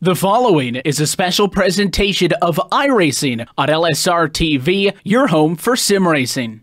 The following is a special presentation of iRacing on LSRTV, your home for sim racing.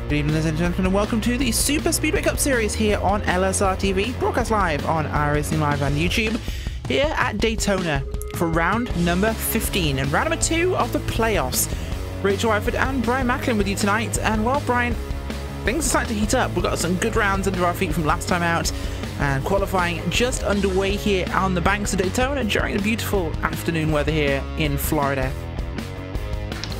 Good evening, ladies and gentlemen, and welcome to the Superspeedway Cup Series here on LSRTV, broadcast live on iRacing Live on YouTube, here at Daytona for round number 15 and round number 2 of the playoffs. Rachel Wyford and Brian Macklin with you tonight, and well, Brian, things are starting to heat up. We've got some good rounds under our feet from last time out, and qualifying just underway here on the banks of Daytona during the beautiful afternoon weather here in Florida.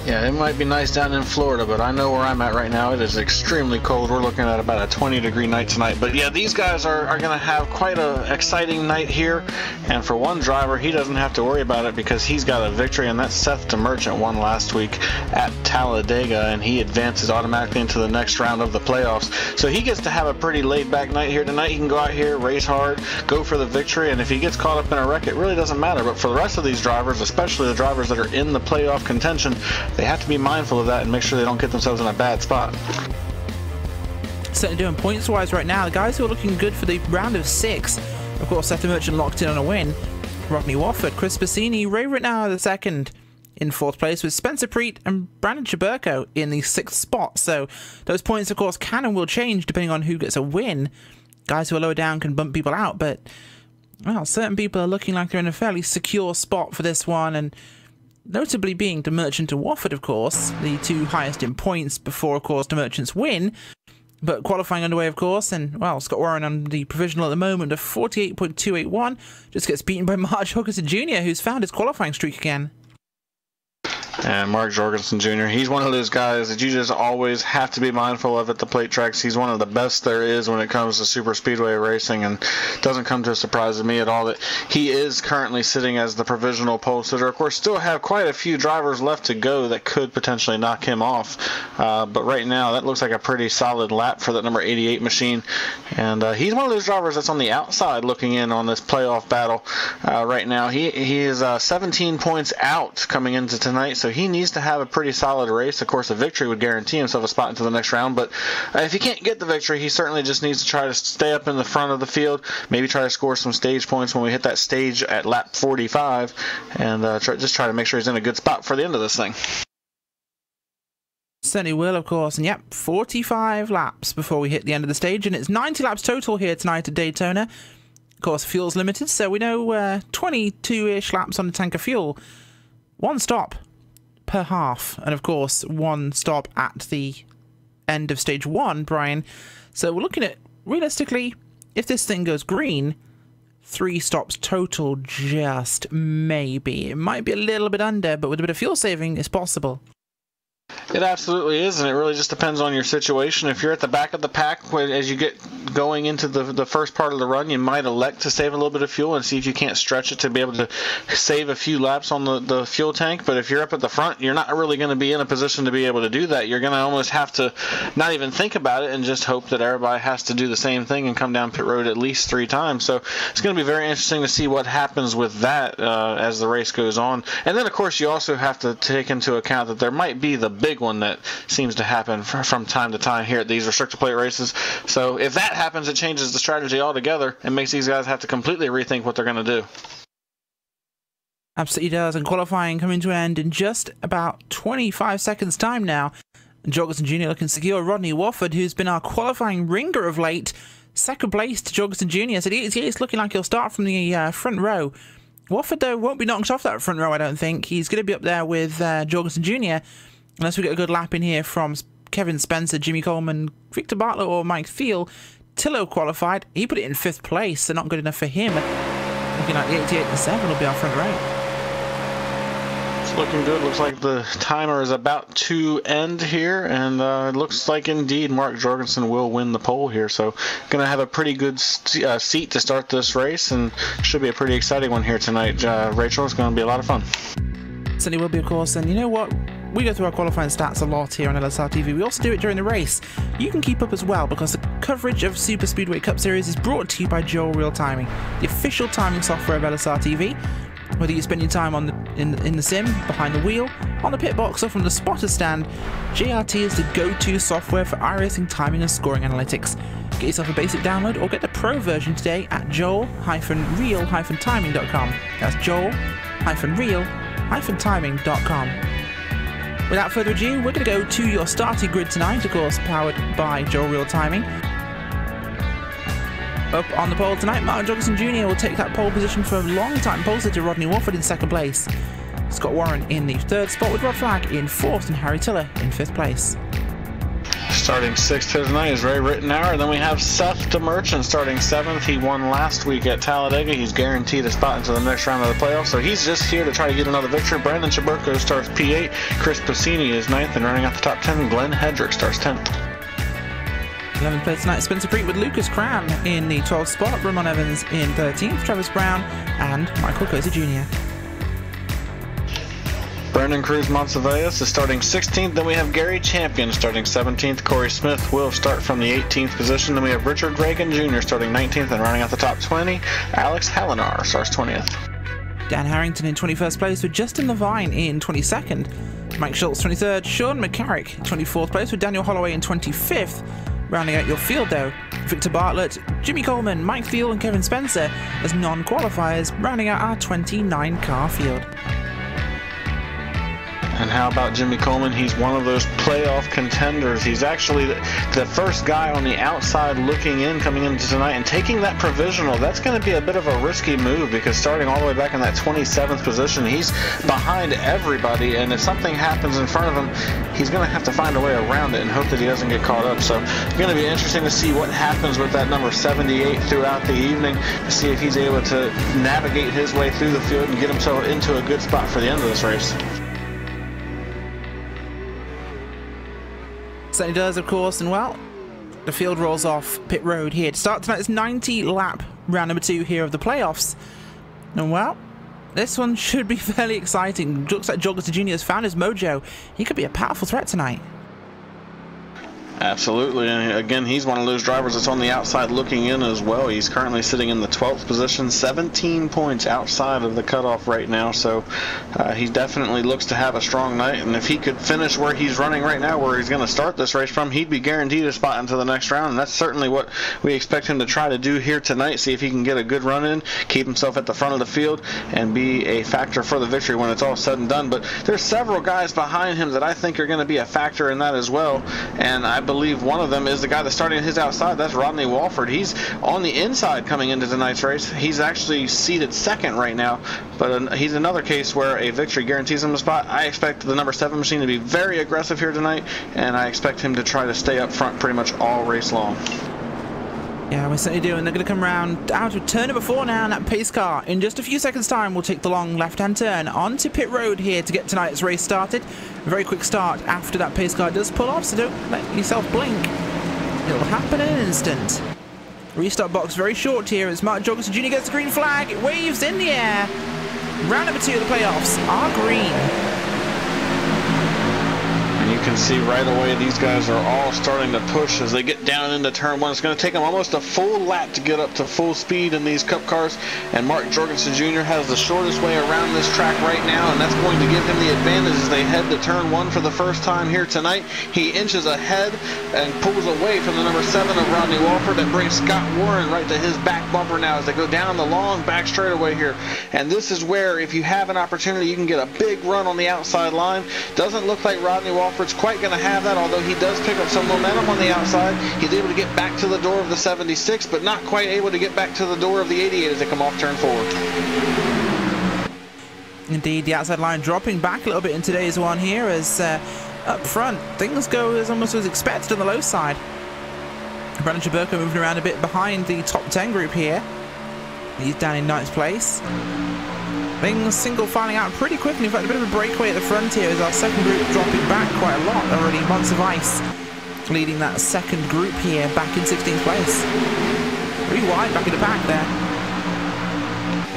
Yeah, it might be nice down in Florida, but I know where I'm at right now. It is extremely cold. We're looking at about a 20-degree night tonight. But yeah, these guys are going to have quite an exciting night here. And for one driver, he doesn't have to worry about it because he's got a victory, and that's Seth DeMerchant won last week at Talladega, and he advances automatically into the next round of the playoffs. So he gets to have a pretty laid-back night here tonight. He can go out here, race hard, go for the victory, and if he gets caught up in a wreck, it really doesn't matter. But for the rest of these drivers, especially the drivers that are in the playoff contention, they have to be mindful of that and make sure they don't get themselves in a bad spot. Certainly doing points wise right now. The guys who are looking good for the round of 6, of course, Seth DeMerchant locked in on a win. Rodney Wofford, Chris Bassini, Ray Rittenauer the second in 4th place, with Spencer Preet and Brandon Chaburko in the 6th spot. So those points, of course, can and will change depending on who gets a win. Guys who are lower down can bump people out, but well, certain people are looking like they're in a fairly secure spot for this one, and notably being DeMerchant and Wofford, of course, the two highest in points before, of course, DeMerchant's win. But qualifying underway, of course, and, well, Scott Warren on the provisional at the moment of 48.281 just gets beaten by Mark Jorgensen Jr., who's found his qualifying streak again. And Mark Jorgensen Jr., he's one of those guys that you just always have to be mindful of at the plate tracks. He's one of the best there is when it comes to super speedway racing, and it doesn't come to a surprise to me at all that he is currently sitting as the provisional pole sitter. Of course, still have quite a few drivers left to go that could potentially knock him off, but right now that looks like a pretty solid lap for that number 88 machine, and he's one of those drivers that's on the outside looking in on this playoff battle right now. He is 17 points out coming into tonight, so he needs to have a pretty solid race. Of course, a victory would guarantee himself a spot into the next round, but if he can't get the victory, he certainly just needs to try to stay up in the front of the field, maybe try to score some stage points when we hit that stage at lap 45, and just try to make sure he's in a good spot for the end of this thing. Certainly will, of course, and yep, 45 laps before we hit the end of the stage, and it's 90 laps total here tonight at Daytona. Of course, fuel's limited, so we know 22-ish laps on the tank of fuel. One stop per half, and of course one stop at the end of stage 1, Brian. So we're looking at, realistically, if this thing goes green, 3 stops total, just maybe. It might be a little bit under, but with a bit of fuel saving, it's possible. It absolutely is, and it really just depends on your situation. If you're at the back of the pack, as you get going into the first part of the run, you might elect to save a little bit of fuel and see if you can't stretch it to be able to save a few laps on the fuel tank. But if you're up at the front, you're not really going to be in a position to be able to do that. You're going to almost have to not even think about it and just hope that everybody has to do the same thing and come down pit road at least 3 times. So it's going to be very interesting to see what happens with that as the race goes on. And then, of course, you also have to take into account that there might be the big one that seems to happen from time to time here at these restrictor plate races. So if that happens, it changes the strategy altogether and makes these guys have to completely rethink what they're going to do. Absolutely does, and qualifying coming to an end in just about 25 seconds time now. And Jorgensen Jr. looking secure. Rodney Wofford, who's been our qualifying ringer of late, second place to Jorgensen Jr. So he's looking like he'll start from the front row. Wofford, though, won't be knocked off that front row, I don't think. He's going to be up there with Jorgensen Jr., unless we get a good lap in here from Kevin Spencer, Jimmy Coleman, Victor Bartlett, or Mike Thiel. Tillo qualified. He put it in 5th place, so not good enough for him. Looking like the 88 and 7 will be our front row. It's looking good. Looks like the timer is about to end here, and it looks like indeed Mark Jorgensen will win the pole here. So going to have a pretty good seat to start this race, and should be a pretty exciting one here tonight. Rachel, it's going to be a lot of fun. Certainly will be, of course. And you know what? We go through our qualifying stats a lot here on LSRTV. We also do it during the race. You can keep up as well, because the coverage of Superspeedway Cup Series is brought to you by Joel Real Timing, the official timing software of LSRTV. Whether you spend your time on in the sim, behind the wheel, on the pit box, or from the spotter stand, JRT is the go-to software for iRacing timing and scoring analytics. Get yourself a basic download or get the pro version today at joel-real-timing.com. That's joel-real-timing.com. Without further ado, we're going to go to your starting grid tonight, of course, powered by Joel Real Timing. Up on the pole tonight, Martin Jorgensen Jr. will take that pole position from long-time pole sitter Rodney Wofford in 2nd place. Scott Warren in the 3rd spot, with Rod Flagg in 4th and Harry Tiller in 5th place. Starting 6th here tonight is Ray Rittenauer. Then we have Seth DeMerchant starting 7th. He won last week at Talladega. He's guaranteed a spot into the next round of the playoffs, so he's just here to try to get another victory. Brandon Chaburko starts P8. Chris Passini is 9th and running out the top 10. Glenn Hedrick starts 10th. 11th place tonight, Spencer Preet with Lucas Cram in the 12th spot, Ramon Evans in 13th, Travis Brown and Michael Koza Jr. Brendan Cruz Montevalles is starting 16th. Then we have Gary Champion starting 17th. Corey Smith will start from the 18th position. Then we have Richard Reagan Jr. starting 19th and running out the top 20. Alex Hallinar starts 20th. Dan Harrington in 21st place with Justin Levine in 22nd. Mike Schultz 23rd. Sean McCarrick 24th place with Daniel Holloway in 25th. Rounding out your field though, Victor Bartlett, Jimmy Coleman, Mike Thiel and Kevin Spencer as non-qualifiers, rounding out our 29-car field. And how about Jimmy Coleman? He's one of those playoff contenders. He's actually the first guy on the outside looking in, coming into tonight, and taking that provisional. That's going to be a bit of a risky move, because starting all the way back in that 27th position, he's behind everybody, and if something happens in front of him, he's going to have to find a way around it and hope that he doesn't get caught up. So it's going to be interesting to see what happens with that number 78 throughout the evening, to see if he's able to navigate his way through the field and get himself into a good spot for the end of this race. Certainly does, of course, and well, the field rolls off pit road here to start tonight's 90-lap round number 2 here of the playoffs. And well, this one should be fairly exciting. Looks like Jorgensen Jr. has found his mojo. He could be a powerful threat tonight. Absolutely, and again, he's one of those drivers that's on the outside looking in as well. He's currently sitting in the 12th position, 17 points outside of the cutoff right now, so he definitely looks to have a strong night, and if he could finish where he's running right now, where he's going to start this race from, he'd be guaranteed a spot into the next round, and that's certainly what we expect him to try to do here tonight, see if he can get a good run in, keep himself at the front of the field, and be a factor for the victory when it's all said and done. But there's several guys behind him that I think are going to be a factor in that as well, and I believe one of them is the guy that's starting his outside. That's Rodney Walford. He's on the inside coming into tonight's race. He's actually seated 2nd right now, but he's another case where a victory guarantees him a spot. I expect the number 7 machine to be very aggressive here tonight, and I expect him to try to stay up front pretty much all race long. Yeah, we certainly do, and they're going to come around down to turn number 4 now, and that pace car in just a few seconds time will take the long left-hand turn onto pit road here to get tonight's race started. A very quick start after that pace car does pull off, so don't let yourself blink. It'll happen in an instant. Restart box very short here as Martin Jorgensen Jr. gets the green flag. It waves in the air. Round number 2 of the playoffs are green. You can see right away these guys are all starting to push as they get down into turn 1. It's going to take them almost a full lap to get up to full speed in these Cup cars, and Mark Jorgensen Jr. has the shortest way around this track right now, and that's going to give him the advantage as they head to turn 1 for the first time here tonight. He inches ahead and pulls away from the number 7 of Rodney Walford. That brings Scott Warren right to his back bumper now as they go down the long back straightaway here. And this is where, if you have an opportunity, you can get a big run on the outside line. Doesn't look like Rodney Walford's quite going to have that, although he does pick up some momentum on the outside. He's able to get back to the door of the 76, but not quite able to get back to the door of the 88 as they come off turn 4. Indeed, the outside line dropping back a little bit in today's one here as up front things go as almost as expected on the low side. Brandon Chaburko moving around a bit behind the top 10 group here. He's down in 9th place. Things single filing out pretty quickly. In fact, a bit of a breakaway at the front here as our second group dropping back quite a lot already. Months of Ice leading that second group here back in 16th place. Pretty wide back in the pack there.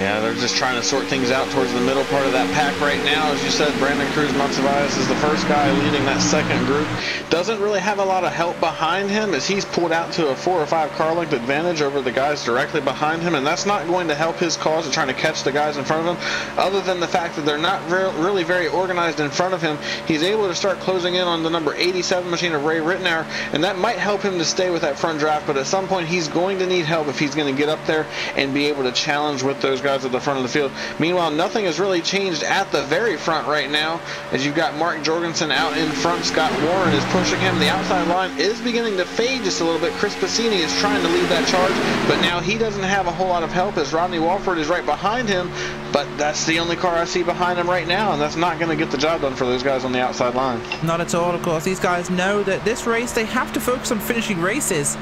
Yeah, they're just trying to sort things out towards the middle part of that pack right now. As you said, Brandon Cruz Monsiváis is the first guy leading that second group. Doesn't really have a lot of help behind him as he's pulled out to a 4 or 5 car length advantage over the guys directly behind him, and that's not going to help his cause of trying to catch the guys in front of him, other than the fact that they're not really very organized in front of him. He's able to start closing in on the number 87 machine of Ray Rittenauer, and that might help him to stay with that front draft, but at some point he's going to need help if he's going to get up there and be able to challenge with those guys at the front of the field. Meanwhile, nothing has really changed at the very front right now, as you've got Mark Jorgensen out in front. Scott Warren is pushing him. The outside line is beginning to fade just a little bit. Chris Passini is trying to lead that charge, but now he doesn't have a whole lot of help as Rodney Walford is right behind him, but that's the only car I see behind him right now, and that's not going to get the job done for those guys on the outside line. Not at all, of course. These guys know that this race, they have to focus on finishing races.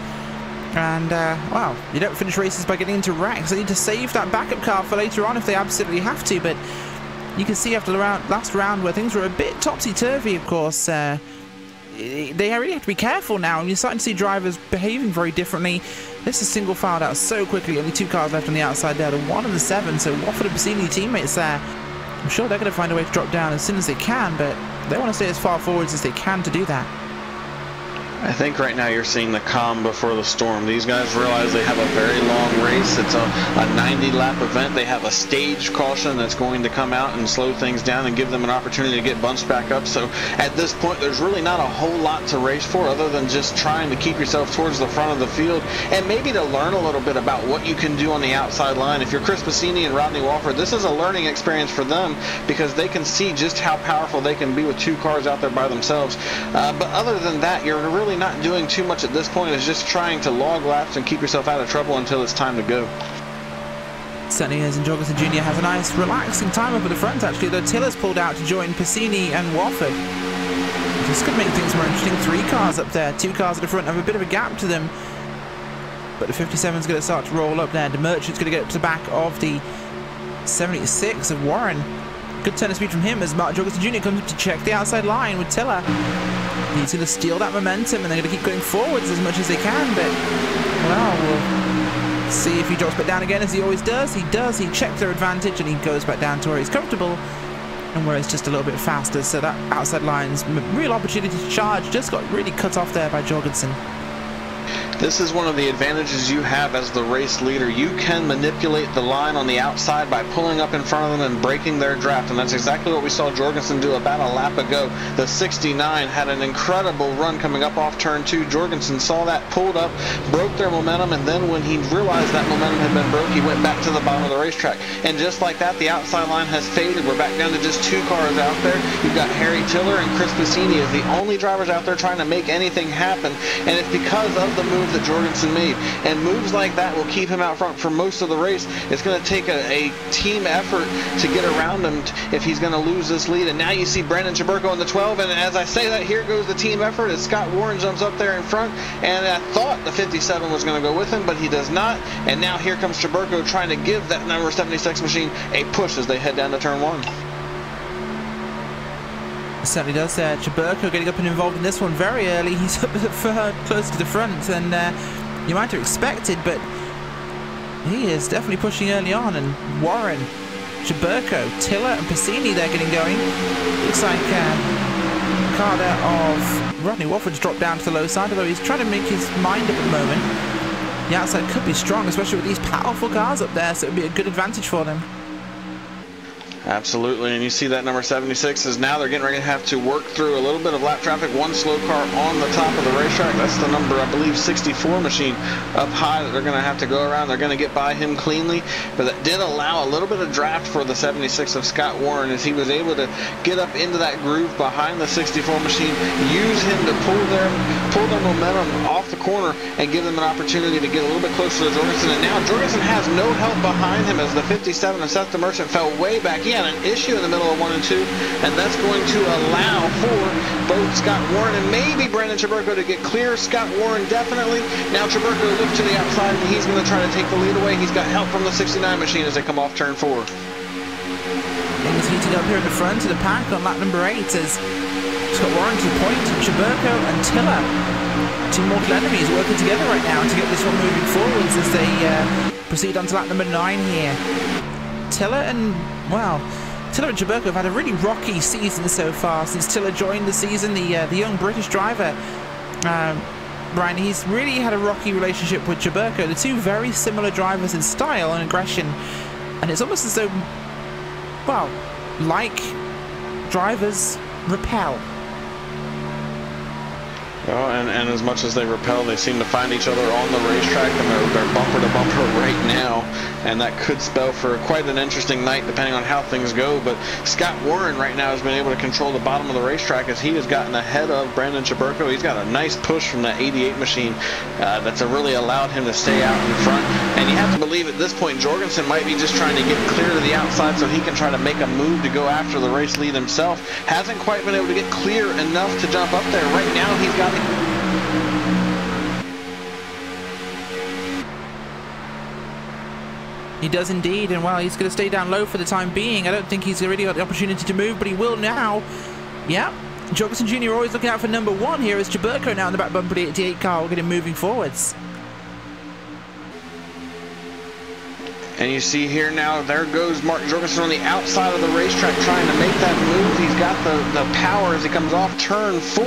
And, well, you don't finish races by getting into wrecks. They need to save that backup car for later on if they absolutely have to. But you can see after the last round where things were a bit topsy-turvy, of course, they really have to be careful now. And you're starting to see drivers behaving very differently. This is single filed out so quickly. Only 2 cars left on the outside there, the 1 and the 7. So Wofford and Passini teammates there. I'm sure they're going to find a way to drop down as soon as they can, but they want to stay as far forwards as they can to do that. I think right now you're seeing the calm before the storm. These guys realize they have a very long race. It's a 90-lap event. They have a stage caution that's going to come out and slow things down and give them an opportunity to get bunched back up. So at this point, there's really not a whole lot to race for other than just trying to keep yourself towards the front of the field and maybe to learn a little bit about what you can do on the outside line. If you're Chris Passini and Rodney Walford, this is a learning experience for them because they can see just how powerful they can be with 2 cars out there by themselves. But other than that, you're really not doing too much at this point. Is just trying to log laps and keep yourself out of trouble until it's time to go. Certainly is, and Jorgensen Jr. has a nice relaxing time up at the front actually, though Tiller's pulled out to join Passini and Wofford. This could make things more interesting. 3 cars up there, 2 cars at the front have a bit of a gap to them, but the 57's going to start to roll up there. The Merchant's going to get up to the back of the 76 of Warren. Good turn of speed from him as Mark Jorgensen Jr. comes up to check the outside line with Tiller. He's going to steal that momentum and they're going to keep going forwards as much as they can, but, well, we'll see if he drops back down again as he always does. He does. He checks their advantage and he goes back down to where he's comfortable and where it's just a little bit faster. So that outside line's real opportunity to charge just got really cut off there by Jorgensen. This is one of the advantages you have as the race leader. You can manipulate the line on the outside by pulling up in front of them and breaking their draft, and that's exactly what we saw Jorgensen do about a lap ago. The 69 had an incredible run coming up off turn 2. Jorgensen saw that, pulled up, broke their momentum, and then when he realized that momentum had been broke, he went back to the bottom of the racetrack. And just like that, the outside line has faded. We're back down to just 2 cars out there. You've got Harry Tiller and Chris Passini as the only drivers out there trying to make anything happen, and it's because of the move that Jorgensen made, and moves like that will keep him out front for most of the race. It's going to take a team effort to get around him if he's going to lose this lead. And now you see Brandon Chaburko in the 12, and as I say that, here goes the team effort as Scott Warren jumps up there in front, and I thought the 57 was going to go with him, but he does not. And now here comes Chaburko trying to give that number 76 machine a push as they head down to turn 1. Certainly does. Chaburko getting up and involved in this one very early. He's up close to the front, and you might have expected, but he is definitely pushing early on. And Warren, Chaburko, Tiller, and Passini they're getting going. Looks like a car there of Rodney Wofford's dropped down to the low side, although he's trying to make his mind up at the moment. The outside could be strong, especially with these powerful cars up there, so it would be a good advantage for them. Absolutely, and you see that number 76 is now they're getting ready to have to work through a little bit of lap traffic. 1 slow car on the top of the racetrack. That's the number, I believe, 64 machine up high that they're going to have to go around. They're going to get by him cleanly, but that did allow a little bit of draft for the 76 of Scott Warren as he was able to get up into that groove behind the 64 machine, use him to pull their momentum off the corner and give them an opportunity to get a little bit closer to Jorgensen. And now Jorgensen has no help behind him as the 57 of Seth the Merchant fell way back. He got an issue in the middle of 1 and 2, and that's going to allow for both Scott Warren and maybe Brandon Chaburko to get clear. Scott Warren definitely. Now Chaburko looks to the outside, and he's going to try to take the lead away. He's got help from the 69 machine as they come off turn 4. Things heating up here in the front of the pack on lap number 8 as Scott Warren to the point, Chaburko and Tiller, two mortal enemies working together right now to get this one moving forwards as they proceed on to lap number 9 here. Tiller and Chaburko have had a really rocky season so far since Tiller joined the season, the young British driver. Brian, he's really had a rocky relationship with Chaburko. The two very similar drivers in style and aggression, and it's almost as though, well, like drivers repel. Well, and as much as they repel, they seem to find each other on the racetrack, and they're bumper to bumper right now, and that could spell for quite an interesting night depending on how things go. But Scott Warren right now has been able to control the bottom of the racetrack as he has gotten ahead of Brandon Chaburko. He's got a nice push from that 88 machine that's really allowed him to stay out in front. And you have to believe at this point Jorgensen might be just trying to get clear to the outside so he can try to make a move to go after the race lead himself. Hasn't quite been able to get clear enough to jump up there. Right now he's got He does indeed, and well, he's going to stay down low for the time being. I don't think he's really got the opportunity to move, but he will now. Yeah, Jorgensen Jr. always looking out for number 1 here as Chaburko now in the back bumper of the 88 car will get him moving forwards. And you see here now, there goes Mark Jorgensen on the outside of the racetrack trying to make that move. He's got the power as he comes off turn 4.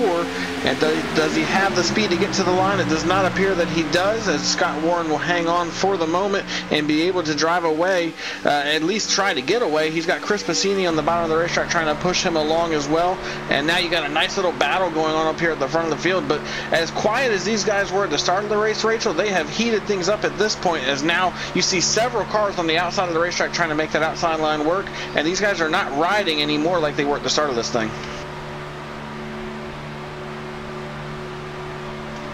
And does he have the speed to get to the line? It does not appear that he does, as Scott Warren will hang on for the moment and be able to drive away, at least try to get away. He's got Chris Passini on the bottom of the racetrack trying to push him along as well. And now you got a nice little battle going on up here at the front of the field. But as quiet as these guys were at the start of the race, Rachel, they have heated things up at this point, as now you see several cars on the outside of the racetrack trying to make that outside line work, and these guys are not riding anymore like they were at the start of this thing.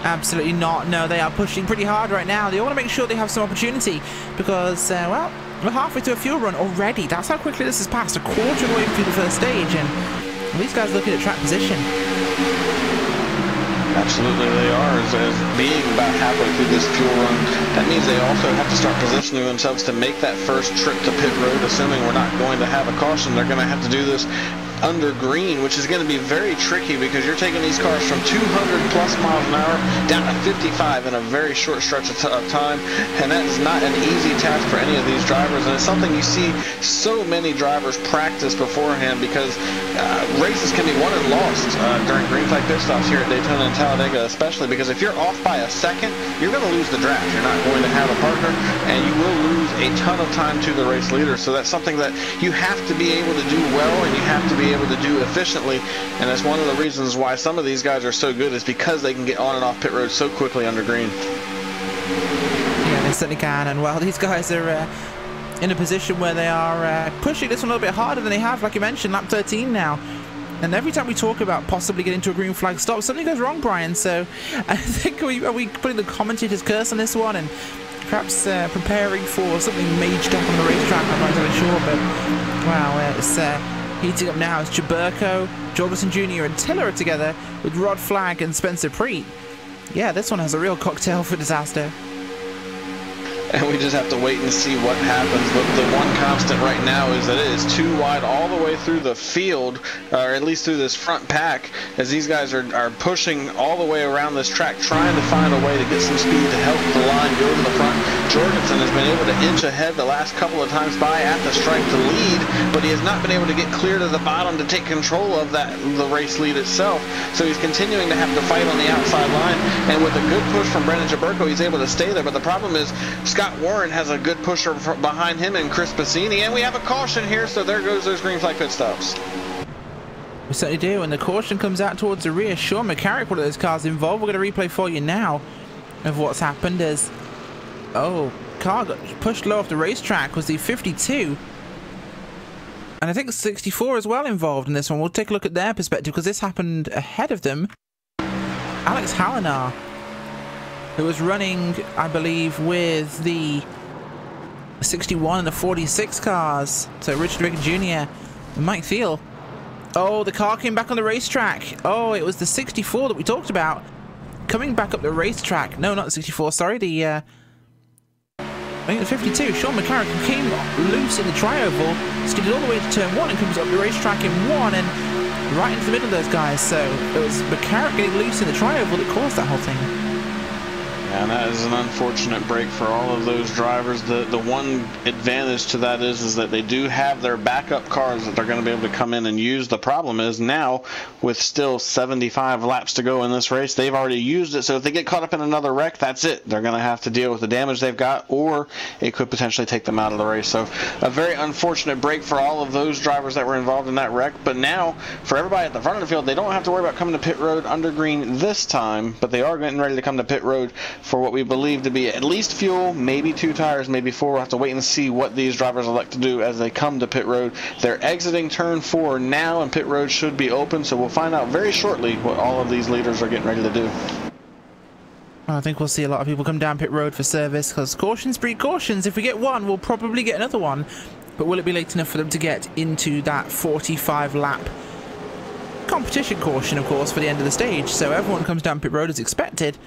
Absolutely not. No, they are pushing pretty hard right now. They want to make sure they have some opportunity because, well, we're halfway through a fuel run already. That's how quickly this has passed, a quarter of the way through the first stage, and these guys looking at track position. Absolutely they are, as being about halfway through this fuel run. That means they also have to start positioning themselves to make that first trip to pit road, assuming we're not going to have a caution. They're going to have to do this under green, which is going to be very tricky because you're taking these cars from 200 plus miles an hour down to 55 in a very short stretch of time, and that is not an easy task for any of these drivers, and it's something you see so many drivers practice beforehand, because races can be won and lost during green flag pit stops here at Daytona and Talladega, especially because if you're off by a second, you're going to lose the draft. You're not going to have a partner, and you will lose a ton of time to the race leader. So that's something that you have to be able to do well, and you have to be able to do efficiently, and that's one of the reasons why some of these guys are so good, is because they can get on and off pit road so quickly under green. Yeah, they certainly can, and well, these guys are in a position where they are pushing this one a little bit harder than they have, like you mentioned, lap 13 now. And every time we talk about possibly getting to a green flag stop, something goes wrong, Brian. So I think are we putting the commentator's curse on this one and perhaps preparing for something major up on the racetrack? I'm not entirely sure, but wow, it's heating up now as Chaburko, Jorgensen Jr. and Tiller are together with Rod Flagg and Spencer Preet. Yeah, this one has a real cocktail for disaster. And we just have to wait and see what happens. But the one constant right now is that it is too wide all the way through the field, or at least through this front pack, as these guys are pushing all the way around this track, trying to find a way to get some speed to help the line go to the front. Jorgensen has been able to inch ahead the last couple of times by at the stripe to lead, but he has not been able to get clear to the bottom to take control of the race lead itself. So he's continuing to have to fight on the outside line, and with a good push from Brandon Chaburko, he's able to stay there. But the problem is Scott Warren has a good pusher behind him and Chris Passini, and we have a caution here, so there goes those green flag pit stops. We certainly do, and the caution comes out towards the rear. Sean McCarrick, one of those cars involved. We're going to replay for you now of what's happened as, oh, car got pushed low off the racetrack, was the 52. And I think 64 as well involved in this one. We'll take a look at their perspective, because this happened ahead of them. Alex Hallinar, who was running, I believe, with the A 61 and a 46 cars. So Richard Riggin Jr. and Mike Thiel. Oh, the car came back on the racetrack. Oh, it was the 64 that we talked about. Coming back up the racetrack. No, not the 64, sorry. I think the 52. Sean McCarrick came loose in the tri-oval, skidded all the way to turn 1 and comes up the racetrack in 1 and right into the middle of those guys. So it was McCarrick getting loose in the tri-oval that caused that whole thing. And that is an unfortunate break for all of those drivers. The one advantage to that is that they do have their backup cars that they're going to be able to come in and use. The problem is now, with still 75 laps to go in this race, they've already used it. So if they get caught up in another wreck, that's it. They're going to have to deal with the damage they've got, or it could potentially take them out of the race. So a very unfortunate break for all of those drivers that were involved in that wreck. But now, for everybody at the front of the field, they don't have to worry about coming to pit road under green this time, but they are getting ready to come to pit road for what we believe to be at least fuel, maybe 2 tires, maybe 4. We'll have to wait and see what these drivers elect to do as they come to pit road. They're exiting turn 4 now, and pit road should be open, so we'll find out very shortly what all of these leaders are getting ready to do. I think we'll see a lot of people come down pit road for service, because cautions breed cautions. If we get one, we'll probably get another one, but will it be late enough for them to get into that 45 lap competition caution, of course, for the end of the stage? So everyone comes down pit road as expected.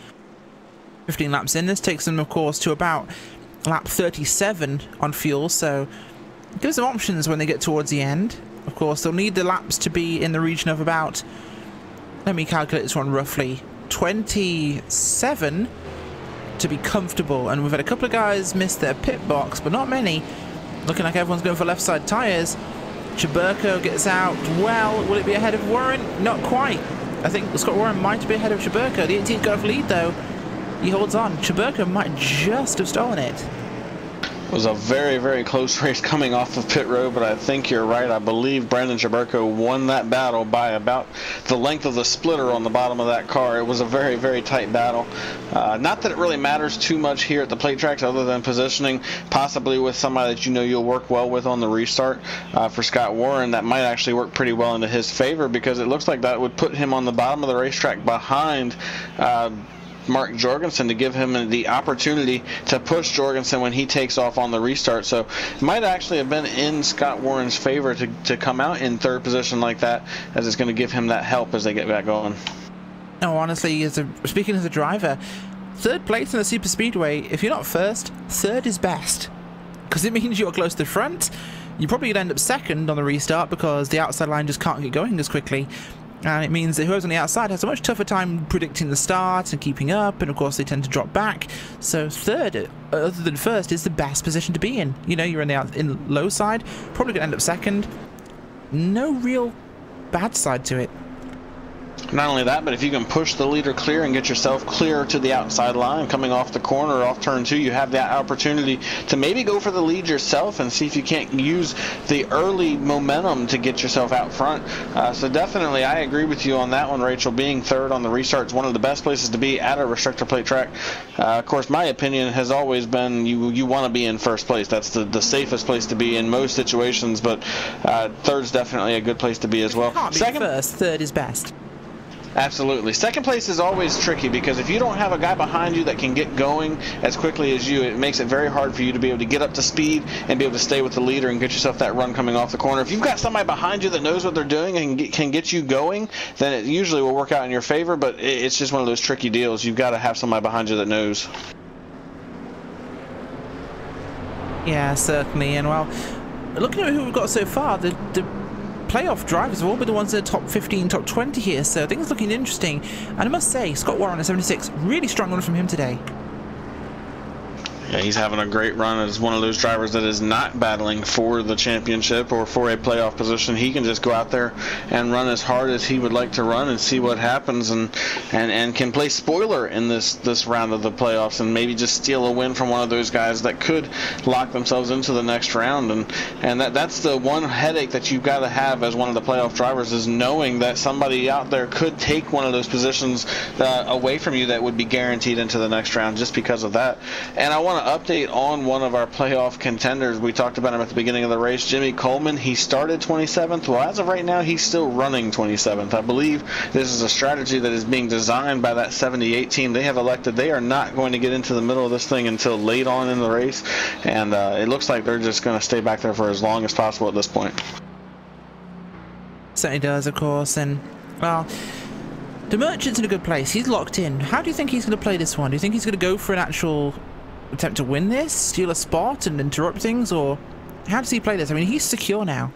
15 laps in. This takes them, of course, to about lap 37 on fuel, so it gives them options when they get towards the end. Of course, they'll need the laps to be in the region of about, let me calculate this one, roughly 27 to be comfortable. And we've had a couple of guys miss their pit box, but not many. Looking like everyone's going for left side tyres. Chaburko gets out. Well, will it be ahead of Warren? Not quite. I think Scott Warren might be ahead of Chaburko. The 18th got off lead, though. He holds on. Chaburko might just have stolen it. It was a very, very close race coming off of pit road, but I think you're right. I believe Brandon Chaburko won that battle by about the length of the splitter on the bottom of that car. It was a very, very tight battle. Not that it really matters too much here at the plate tracks other than positioning, possibly with somebody that you know you'll work well with on the restart. For Scott Warren, that might actually work pretty well into his favor, because it looks like that would put him on the bottom of the racetrack behind Mark Jorgensen, to give him the opportunity to push Jorgensen when he takes off on the restart. So it might actually have been in Scott Warren's favor to come out in 3rd position like that, as it's going to give him that help as they get back going. No, honestly, speaking as a driver, 3rd place in the Superspeedway, if you're not 1st, 3rd is best, because it means you're close to the front. You're probably going to end up 2nd on the restart because the outside line just can't get going as quickly. And it means that whoever's on the outside has a much tougher time predicting the start and keeping up, and of course they tend to drop back. So 3rd, other than 1st, is the best position to be in. You know, you're in low side, probably going to end up 2nd. No real bad side to it. Not only that, but if you can push the leader clear and get yourself clear to the outside line coming off the corner or off turn 2, you have that opportunity to maybe go for the lead yourself and see if you can't use the early momentum to get yourself out front. So definitely I agree with you on that one, Rachel. Being 3rd on the restart is one of the best places to be at a restrictor plate track. Of course, my opinion has always been you want to be in 1st place. That's the safest place to be in most situations, but 3rd's definitely a good place to be as well. Can't be 1st, 3rd is best. Absolutely. 2nd place is always tricky, because if you don't have a guy behind you that can get going as quickly as you, it makes it very hard for you to be able to get up to speed and be able to stay with the leader and get yourself that run coming off the corner. If you've got somebody behind you that knows what they're doing and can get you going, then it usually will work out in your favor, but it's just one of those tricky deals. You've got to have somebody behind you that knows. Yeah, certainly. And well, looking at who we've got so far, the playoff drivers have all been the ones that are top 15, top 20 here, so things looking interesting. And I must say, Scott Warren at 76, really strong run from him today. Yeah, he's having a great run as one of those drivers that is not battling for the championship or for a playoff position. He can just go out there and run as hard as he would like to run and see what happens, and can play spoiler in this round of the playoffs and maybe just steal a win from one of those guys that could lock themselves into the next round. And that's the one headache that you've got to have as one of the playoff drivers, is knowing that somebody out there could take one of those positions away from you that would be guaranteed into the next round just because of that. And I want to update on one of our playoff contenders. We talked about him at the beginning of the race, Jimmy Coleman. He started 27th. Well, as of right now, he's still running 27th. I believe this is a strategy that is being designed by that 78 team. They have elected they are not going to get into the middle of this thing until late on in the race, and it looks like they're just going to stay back there for as long as possible at this point. Certainly does, of course, and, well, the Merchant's in a good place. He's locked in. How do you think he's going to play this one? Do you think he's going to go for an actual attempt to win this, steal a spot and interrupt things, or how does he play this? I mean, he's secure now.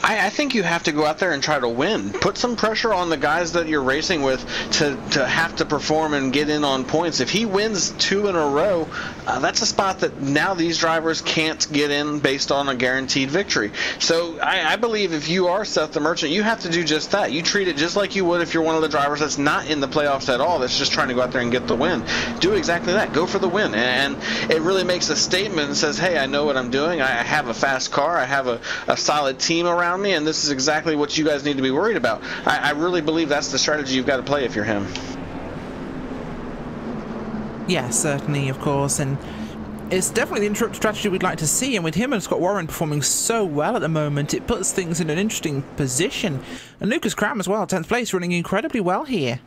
I think you have to go out there and try to win. Put some pressure on the guys that you're racing with to have to perform and get in on points. If he wins 2 in a row, that's a spot that now these drivers can't get in based on a guaranteed victory. So I believe if you are Seth the Merchant, you have to do just that. You treat it just like you would if you're one of the drivers that's not in the playoffs at all, that's just trying to go out there and get the win. Do exactly that. Go for the win. And it really makes a statement and says, hey, I know what I'm doing. I have a fast car. I have a solid team around me, and this is exactly what you guys need to be worried about. I really believe that's the strategy you've got to play if you're him. Yeah, certainly, of course, and it's definitely the interrupt strategy we'd like to see, and with him and Scott Warren performing so well at the moment, it puts things in an interesting position. And Lucas Cram as well, 10th place, running incredibly well here.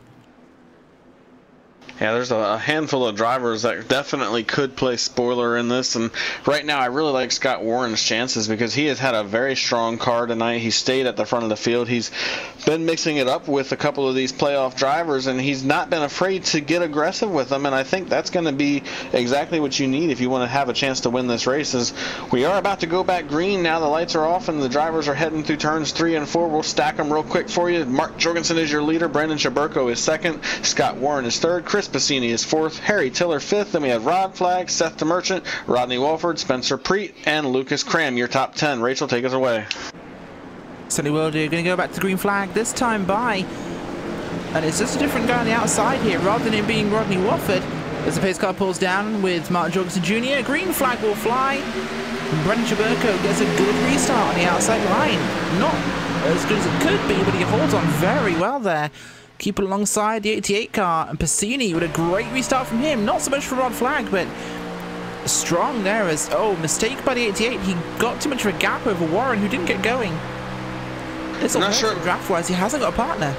Yeah, there's a handful of drivers that definitely could play spoiler in this, and right now I really like Scott Warren's chances because he has had a very strong car tonight. He stayed at the front of the field. He's been mixing it up with a couple of these playoff drivers, and he's not been afraid to get aggressive with them, and I think that's going to be exactly what you need if you want to have a chance to win this race. As we are about to go back green now, the lights are off, and the drivers are heading through turns 3 and 4. We'll stack them real quick for you. Mark Jorgensen is your leader. Brandon Chaburko is second. Scott Warren is third. Chris Bassini is fourth. Harry Tiller fifth. Then we have Rod Flagg, Seth the Merchant, Rodney Walford, Spencer Preet, and Lucas Cram, your top 10. Rachel, take us away. Certainly will do. Going to go back to the green flag, this time by, and it's just a different guy on the outside here, rather than him being Rodney Walford. As the pace car pulls down with Martin Jorgensen Jr., green flag will fly. And Brendan Chaburko gets a good restart on the outside line. Not as good as it could be, but he holds on very well there. Keep it alongside the 88 car, and Passini with a great restart from him. Not so much for Rod Flagg, but strong there as, oh, mistake by the 88. He got too much of a gap over Warren, who didn't get going. It's not sure draft-wise, he hasn't got a partner.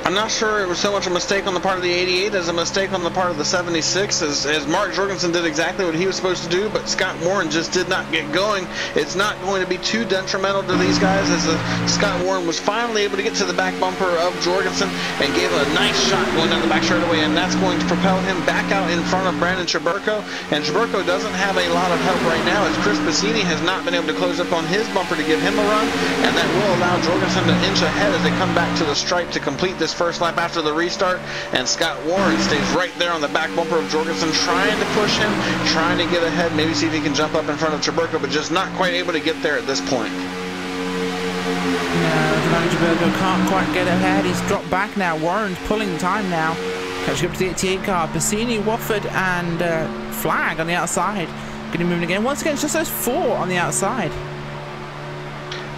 I'm not sure it was so much a mistake on the part of the 88 as a mistake on the part of the 76, as Mark Jorgensen did exactly what he was supposed to do, but Scott Warren just did not get going. It's not going to be too detrimental to these guys, as Scott Warren was finally able to get to the back bumper of Jorgensen and gave a nice shot going down the back straightaway, and that's going to propel him back out in front of Brandon Chaburko. And Chaburko doesn't have a lot of help right now, as Chris Bassini has not been able to close up on his bumper to give him a run, and that will allow Jorgensen to inch ahead as they come back to the stripe to complete this first lap after the restart. And Scott Warren stays right there on the back bumper of Jorgensen, trying to push him, trying to get ahead, maybe see if he can jump up in front of Chaburko, but just not quite able to get there at this point. No, Chaburko can't quite get ahead. He's dropped back now. Warren's pulling time now, catching up to the 88 car. Bassini, Wofford, and Flagg on the outside. Getting moving again. Once again, it's just those 4 on the outside.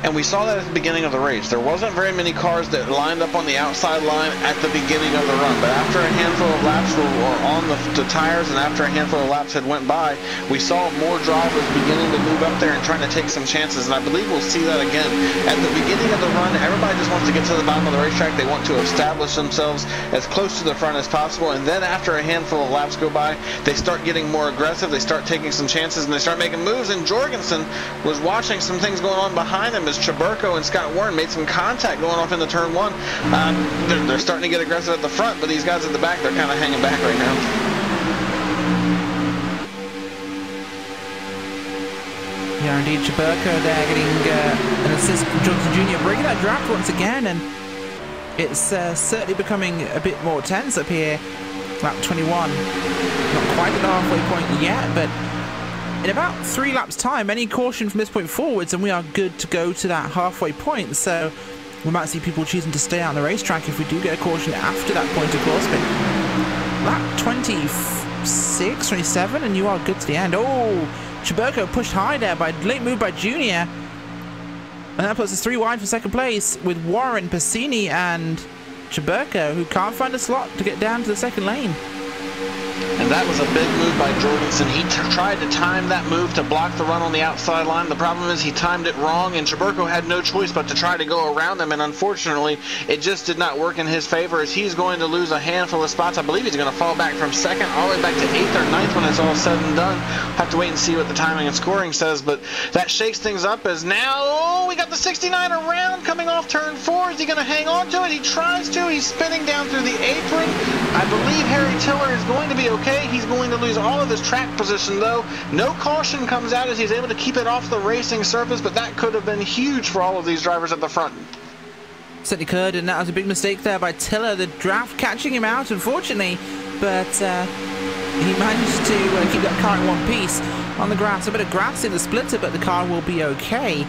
And we saw that at the beginning of the race. There wasn't very many cars that lined up on the outside line at the beginning of the run, but after a handful of laps were on the tires, and after a handful of laps had went by, we saw more drivers beginning to move up there and trying to take some chances, and I believe we'll see that again. At the beginning of the run, everybody just wants to get to the bottom of the racetrack. They want to establish themselves as close to the front as possible, and then after a handful of laps go by, they start getting more aggressive, they start taking some chances, and they start making moves, and Jorgensen was watching some things going on behind him as Chaburko and Scott Warren made some contact going off into turn 1. They're starting to get aggressive at the front, but these guys at the back, they're kind of hanging back right now. Yeah, indeed, Chaburko there getting an assist from Johnson Jr. breaking that draft once again, and it's certainly becoming a bit more tense up here. Lap 21, not quite at the halfway point yet, but in about 3 laps time, any caution from this point forwards and we are good to go to that halfway point. So we might see people choosing to stay out on the racetrack if we do get a caution after that point, of course. But lap 26, 27, and you are good to the end. Oh, Chaburko pushed high there by late move by Junior. And that puts us 3 wide for second place with Warren, Passini, and Chaburko, who can't find a slot to get down to the second lane. And that was a big move by Jorgensen. He tried to time that move to block the run on the outside line. The problem is he timed it wrong, and Chaburko had no choice but to try to go around him, and unfortunately, it just did not work in his favor as he's going to lose a handful of spots. I believe he's going to fall back from second all the way back to 8th or 9th when it's all said and done. Have to wait and see what the timing and scoring says, but that shakes things up as now, oh, we got the 69 around coming off turn 4. Is he going to hang on to it? He tries to. He's spinning down through the apron. I believe Harry Tiller is going to be okay. He's going to lose all of his track position though. No caution comes out as he's able to keep it off the racing surface, but that could have been huge for all of these drivers at the front. Certainly could, and that was a big mistake there by Tiller. The draft catching him out, unfortunately, but he managed to keep that car in one piece on the grass. A bit of grass in the splitter, but the car will be okay.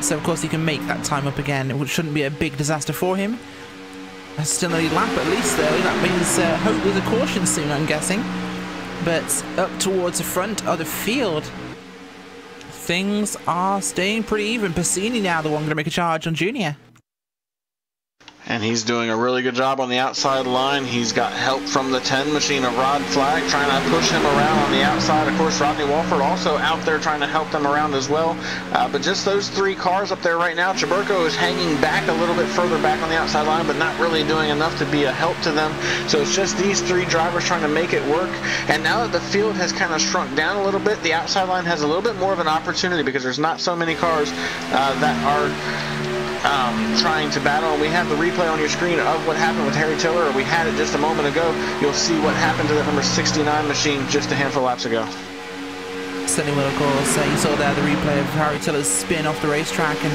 So of course he can make that time up again, which shouldn't be a big disaster for him. That's still a lap at least though. That means hope there's a caution soon, I'm guessing. But up towards the front of the field, things are staying pretty even. Passini now the one going to make a charge on Junior. And he's doing a really good job on the outside line. He's got help from the 10 machine of Rod Flag trying to push him around on the outside. Of course, Rodney Walford also out there trying to help them around as well. But just those 3 cars up there right now. Chaburko is hanging back a little bit further back on the outside line, but not really doing enough to be a help to them. So it's just these 3 drivers trying to make it work. And now that the field has kind of shrunk down a little bit, the outside line has a little bit more of an opportunity because there's not so many cars that are trying to battle. And we have the replay on your screen of what happened with Harry Tiller, or we had it just a moment ago. You'll see what happened to that number 69 machine just a handful of laps ago. Certainly will, of course. You saw there the replay of Harry Tiller's spin off the racetrack, and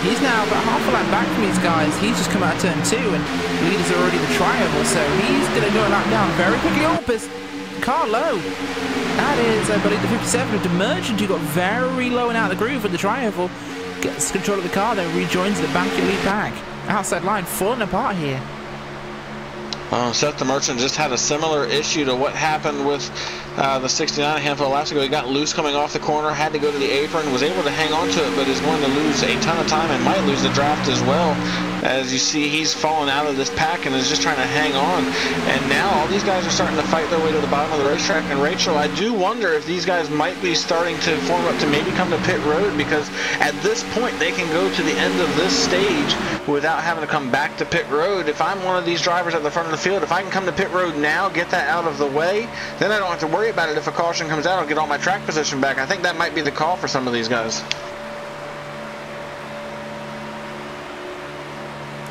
he's now about half a lap back from these guys. He's just come out of turn 2, and the leaders are already the tri-oval, so he's going to go a lap down very quickly. Oh, car low. That is, I believe, the 57 of Demergent, who got very low and out of the groove with the tri-oval. Gets control of the car, then rejoins the back lead pack. Outside line falling apart here. Seth the Merchant just had a similar issue to what happened with the 69 a handful of laps ago. He got loose coming off the corner, had to go to the apron, was able to hang on to it, but is going to lose a ton of time and might lose the draft as well. As you see, he's fallen out of this pack and is just trying to hang on. And now all these guys are starting to fight their way to the bottom of the racetrack. And Rachel, I do wonder if these guys might be starting to form up to maybe come to pit road, because at this point they can go to the end of this stage without having to come back to pit road. If I'm one of these drivers at the front of the field, if I can come to pit road now, get that out of the way, then I don't have to worry about it. If a caution comes out, I'll get all my track position back. I think that might be the call for some of these guys.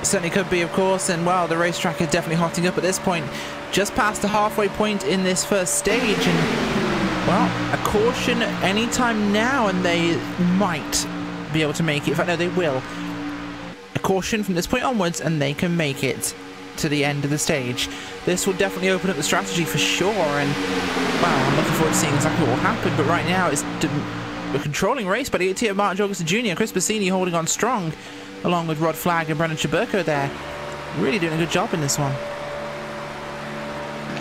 Certainly could be, of course, and well, the racetrack is definitely hotting up at this point. Just past the halfway point in this first stage, and well, a caution anytime now, and they might be able to make it. In fact, no, they will. A caution from this point onwards, and they can make it to the end of the stage. This will definitely open up the strategy for sure, and wow, I'm looking forward to seeing exactly what will happen. But right now, it's a controlling race by the 8 of Martin Jorgensen Jr. Chris Passini holding on strong, along with Rod Flag and Brendan Chaburko there. Really doing a good job in this one.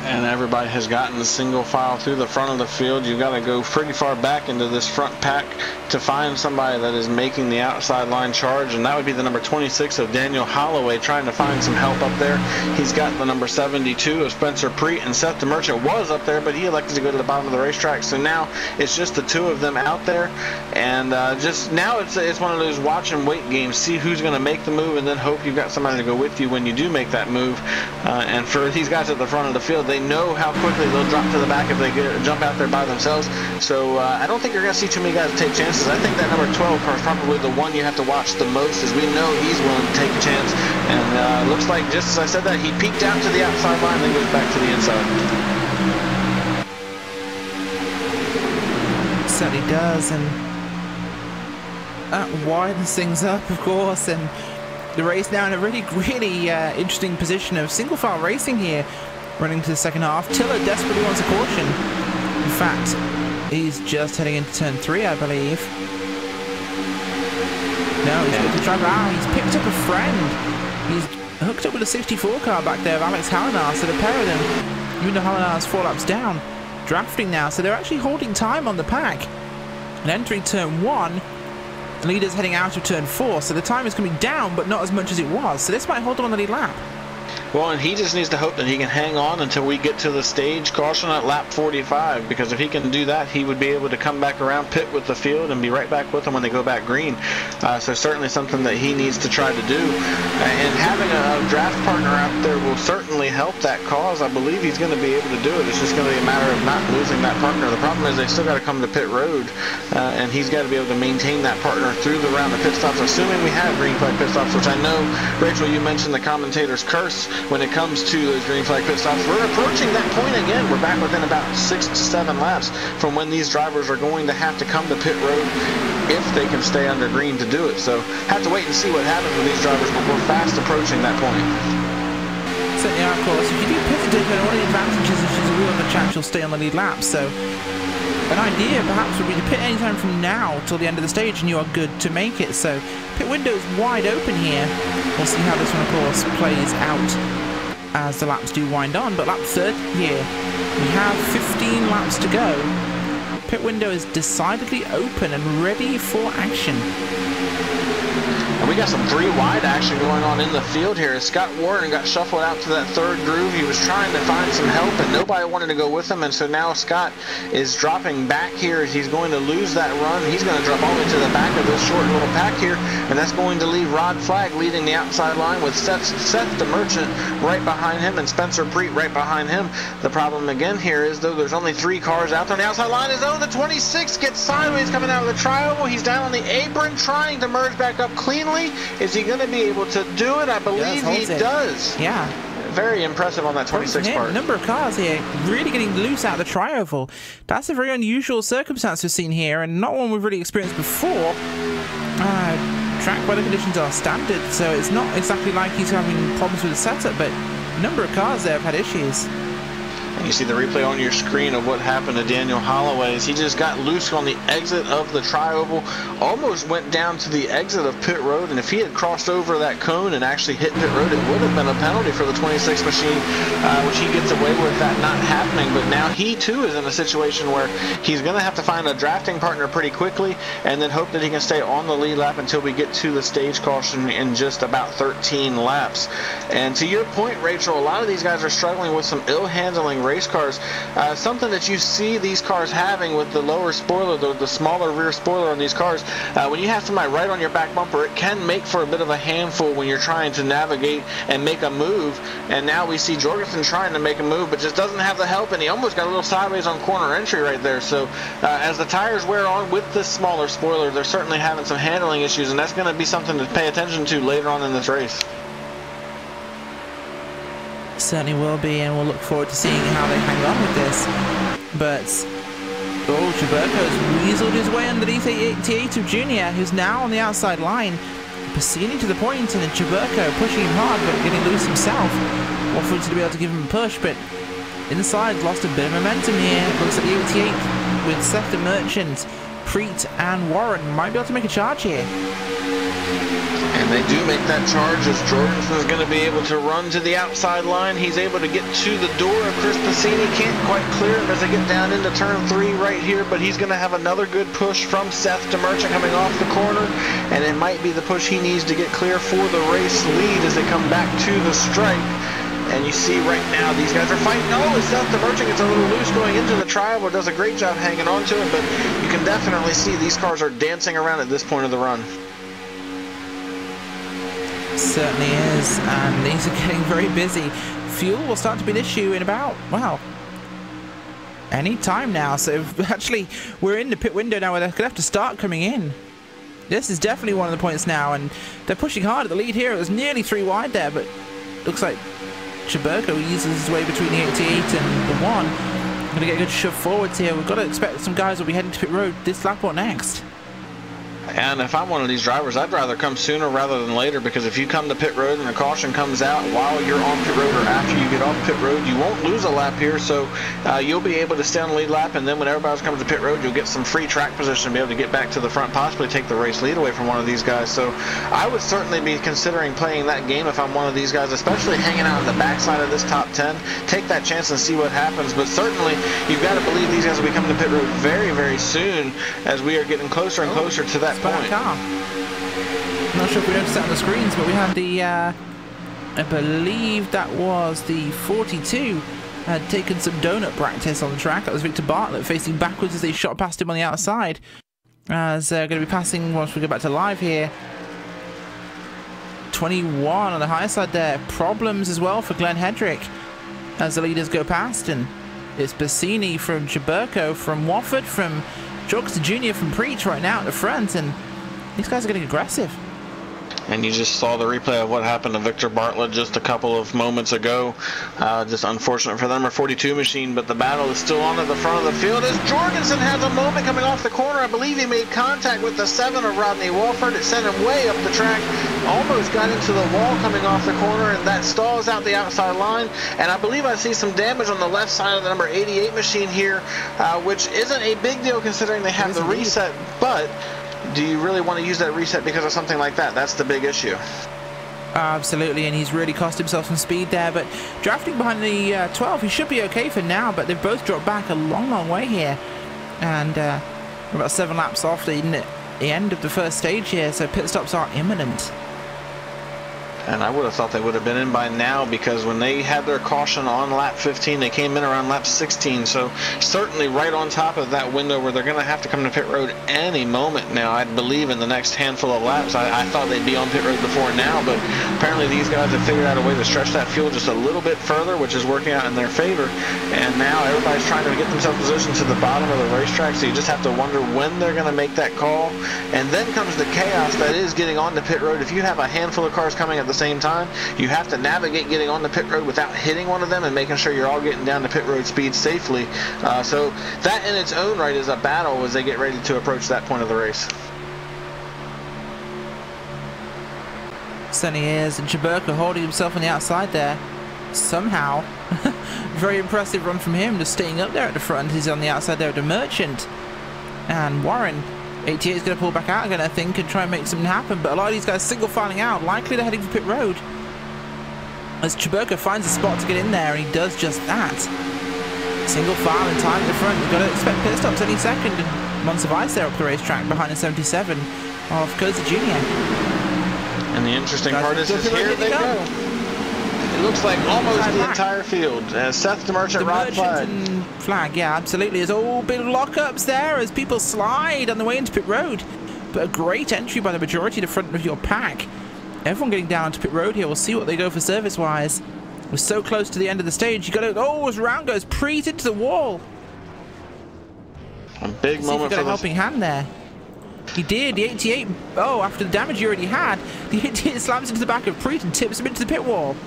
And everybody has gotten the single file through the front of the field. You've got to go pretty far back into this front pack to find somebody that is making the outside line charge, and that would be the number 26 of Daniel Holloway, trying to find some help up there. He's got the number 72 of Spencer Preet, and Seth the Merchant was up there, but he elected to go to the bottom of the racetrack. So now it's just the 2 of them out there, and just now it's one of those watch and wait games. See who's going to make the move, and then hope you've got somebody to go with you when you do make that move. And for these guys at the front of the field, they know how quickly they'll drop to the back if they jump out there by themselves. So I don't think you're going to see too many guys take chances. I think that number 12 car is probably the one you have to watch the most, as we know he's willing to take a chance. And looks like, just as I said that, he peeked out to the outside line, then goes back to the inside. Certainly does, and that widens things up, of course, and the race now in a really interesting position of single file racing here, running to the second half. Tiller desperately wants a caution. In fact, he's just heading into turn 3, I believe. No, he's got the driver out. He's picked up a friend. He's hooked up with a 64 car back there of Alex Hallinar, so the pair of them, even though Hallinar's 4 laps down, drafting now, so they're actually holding time on the pack. And entering turn 1, the leader's heading out of turn 4, so the time is coming down, but not as much as it was. So this might hold them on the lead lap. Well, and he just needs to hope that he can hang on until we get to the stage caution at lap 45, because if he can do that, he would be able to come back around, pit with the field, and be right back with them when they go back green. So certainly something that he needs to try to do. And having a draft partner out there will certainly help that cause. I believe he's going to be able to do it. It's just going to be a matter of not losing that partner. The problem is they still got to come to pit road, and he's got to be able to maintain that partner through the round of pit stops, assuming we have green flag pit stops, which I know, Rachel, you mentioned the commentator's curse when it comes to those green flag pit stops. We're approaching that point again. We're back within about 6 to 7 laps from when these drivers are going to have to come to pit road if they can stay under green to do it. So have to wait and see what happens with these drivers, but we're fast approaching that point. Certainly are, of course. If you do pit at Daytona, one of the advantages is she's a real good chance you'll stay on the lead lap. So an idea perhaps would be to pit anytime from now till the end of the stage and you are good to make it. So pit window's wide open here. We'll see how this one, of course, plays out as the laps do wind on. But lap 30 here, we have 15 laps to go. Pit window is decidedly open and ready for action. And we got some 3 wide action going on in the field here. Scott Warren got shuffled out to that 3rd groove. He was trying to find some help and nobody wanted to go with him, and so now Scott is dropping back here. He's going to lose that run. He's going to drop all the way to the back of this short little pack here, and that's going to leave Rod Flagg leading the outside line with Seth the Merchant right behind him and Spencer Preet right behind him. The problem again here is, though, there's only 3 cars out there on the outside line. His own, the 26 gets sideways coming out of the tri-oval. He's down on the apron trying to merge back up cleanly. Is he going to be able to do it? I believe he does. Yeah. Very impressive on that 26 part. Number of cars here really getting loose out of the tri-oval. That's a very unusual circumstance we've seen here, and not one we've really experienced before. Track weather conditions are standard, so it's not exactly like he's having problems with the setup, but a number of cars there have had issues. And you see the replay on your screen of what happened to Daniel Holloway. He just got loose on the exit of the tri-oval, almost went down to the exit of pit road, and if he had crossed over that cone and actually hit pit road, it would have been a penalty for the 26 machine, which he gets away with that not happening. But now he too is in a situation where he's going to have to find a drafting partner pretty quickly and then hope that he can stay on the lead lap until we get to the stage caution in just about 13 laps. And to your point, Rachel, a lot of these guys are struggling with some ill handling race cars, something that you see these cars having with the lower spoiler, the smaller rear spoiler on these cars. When you have somebody right on your back bumper, it can make for a bit of a handful when you're trying to navigate and make a move. And now we see Jorgensen trying to make a move, but just doesn't have the help, and he almost got a little sideways on corner entry right there. So as the tires wear on with this smaller spoiler, they're certainly having some handling issues, and that's going to be something to pay attention to later on in this race. Certainly will be, and we'll look forward to seeing how they hang on with this. But Chaburko's weaseled his way underneath T8 Junior, who's now on the outside line. Passini to the point, and then Chaburko pushing him hard, but getting loose himself. Wofford to be able to give him a push, but inside lost a bit of momentum here. It looks like the 88 with Seth the Merchant, Preet, and Warren might be able to make a charge here. And they do make that charge as Jorgensen is going to be able to run to the outside line. He's able to get to the door of Chris Passini. Can't quite clear him as they get down into turn 3 right here, but he's going to have another good push from Seth DeMerchant coming off the corner, and it might be the push he needs to get clear for the race lead as they come back to the stripe. And you see right now these guys are fighting. Oh, Seth DeMerchant gets a little loose going into the tri-oval, does a great job hanging on to it, but you can definitely see these cars are dancing around at this point of the run. Certainly is, and these are getting very busy. Fuel will start to be an issue in about, wow, any time now. So actually, we're in the pit window now where they're going to have to start coming in. This is definitely one of the points now, and they're pushing hard at the lead here. It was nearly 3 wide there, but looks like Chaburko eases his way between the 88 and the 1. Going to get a good shove forwards here. We've got to expect some guys will be heading to pit road this lap or next. And if I'm one of these drivers, I'd rather come sooner rather than later, because if you come to pit road and a caution comes out while you're on pit road or after you get off pit road, you won't lose a lap here, so you'll be able to stay on the lead lap, and then when everybody comes to pit road, you'll get some free track position and be able to get back to the front, possibly take the race lead away from one of these guys. So I would certainly be considering playing that game if I'm one of these guys, especially hanging out on the backside of this top 10. Take that chance and see what happens, but certainly you've got to believe these guys will be coming to pit road very, very soon as we are getting closer and closer to that point. Car. I'm not sure if we noticed that on the screens, but we have the I believe that was the 42. Had taken some donut practice on the track. That was Victor Bartlett facing backwards as they shot past him on the outside. As they're going to be passing once we go back to live here. 21 on the high side there. Problems as well for Glenn Hedrick as the leaders go past. And it's Bassini from Chaburko, from Wofford, from Jorgensen Jr. from Preach right now at the front. And these guys are getting aggressive. And you just saw the replay of what happened to Victor Bartlett just a couple of moments ago. Just unfortunate for them, our 42 machine, but the battle is still on at the front of the field as Jorgensen has a moment coming off the corner. I believe he made contact with the 7 of Rodney Wolford. It sent him way up the track, almost got into the wall coming off the corner, and that stalls out the outside line. And I believe I see some damage on the left side of the number 88 machine here, which isn't a big deal considering they have the reset, but do you really want to use that reset because of something like that? That's the big issue. Absolutely, and he's really cost himself some speed there, but drafting behind the 12, he should be okay for now, but they've both dropped back a long way here, and we're about 7 laps off the end of the first stage here, so pit stops are imminent. And I would have thought they would have been in by now, because when they had their caution on lap 15, they came in around lap 16. So certainly right on top of that window where they're going to have to come to pit road any moment now. I believe in the next handful of laps. I thought they'd be on pit road before now, but apparently these guys have figured out a way to stretch that fuel just a little bit further, which is working out in their favor. And now everybody's trying to get themselves positioned to the bottom of the racetrack, so you just have to wonder when they're going to make that call. And then comes the chaos that is getting on to pit road. If you have a handful of cars coming at the same time, you have to navigate getting on the pit road without hitting one of them and making sure you're all getting down to pit road speed safely. So that in its own right is a battle as they get ready to approach that point of the race. Sunny is, and Chaburko holding himself on the outside there somehow. Very impressive run from him, just staying up there at the front. He's on the outside there with the Merchant, and Warren 88 is going to pull back out again, I think, and try and make something happen. But a lot of these guys single filing out. Likely they're heading for pit road. As Chaburko finds a spot to get in there, and he does just that. Single file in time at the front. You've got to expect pit stops any second. And Monsivice there up the racetrack behind the 77 of Koza Jr. And the interesting part is here they go. It looks like almost the entire field. Seth the Merchant, Rod Flag. Flag, yeah, absolutely. There's all bit of lockups there as people slide on the way into pit road. But a great entry by the majority of the front of your pack. Everyone getting down to pit road here. We'll see what they go for service-wise. We're so close to the end of the stage. You got to, oh, as round goes, Preet into the wall. A big moment for a helping hand there. He did. The 88, oh, after the damage he already had, the 88 slams into the back of Preet and tips him into the pit wall.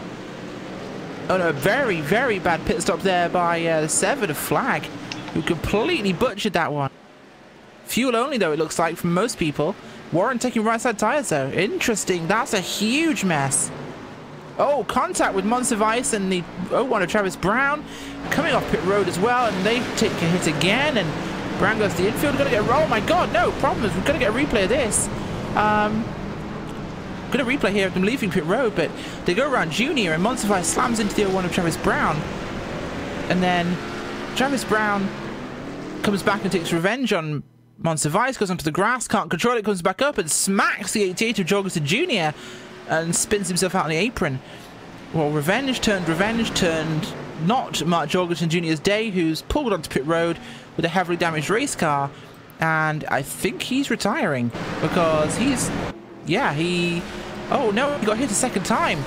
Oh no, very, very bad pit stop there by the 7 of Flag, who completely butchered that one. Fuel only though, it looks like, from most people. Warren taking right side tyres though. Interesting, that's a huge mess. Oh, contact with Monsivice and the 01 of Travis Brown coming off pit road as well, and they take a hit again, and Brown goes to the infield. We've got to get a roll. Oh my god, no problems. We've got to get a replay of this. Got a replay here of them leaving pit road, but they go around Junior, and Monsivice slams into the 01 of Travis Brown. And then Travis Brown comes back and takes revenge on Monsivice, goes onto the grass, can't control it, comes back up and smacks the 88 of Jorgensen Jr. and spins himself out on the apron. Well, revenge turned not Mark Jorgensen Jr.'s day, who's pulled onto pit road with a heavily damaged race car, and I think he's retiring because he's... Yeah, oh no, he got hit a second time.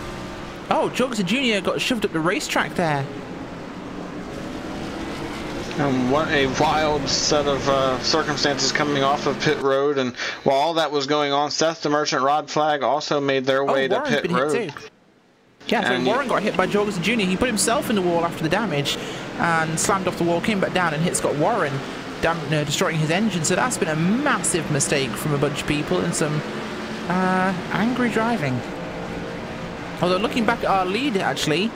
Oh, Jorgensen Jr. got shoved up the racetrack there. And what a wild set of circumstances coming off of pit road. And while all that was going on, Seth the Merchant, Rod Flag also made their way to pit road. Yeah, so Warren got hit by Jorgensen Jr. He put himself in the wall after the damage and slammed off the wall, came back down and hit Scott Warren, destroying his engine. So that's been a massive mistake from a bunch of people and some angry driving. Although looking back at our lead, actually,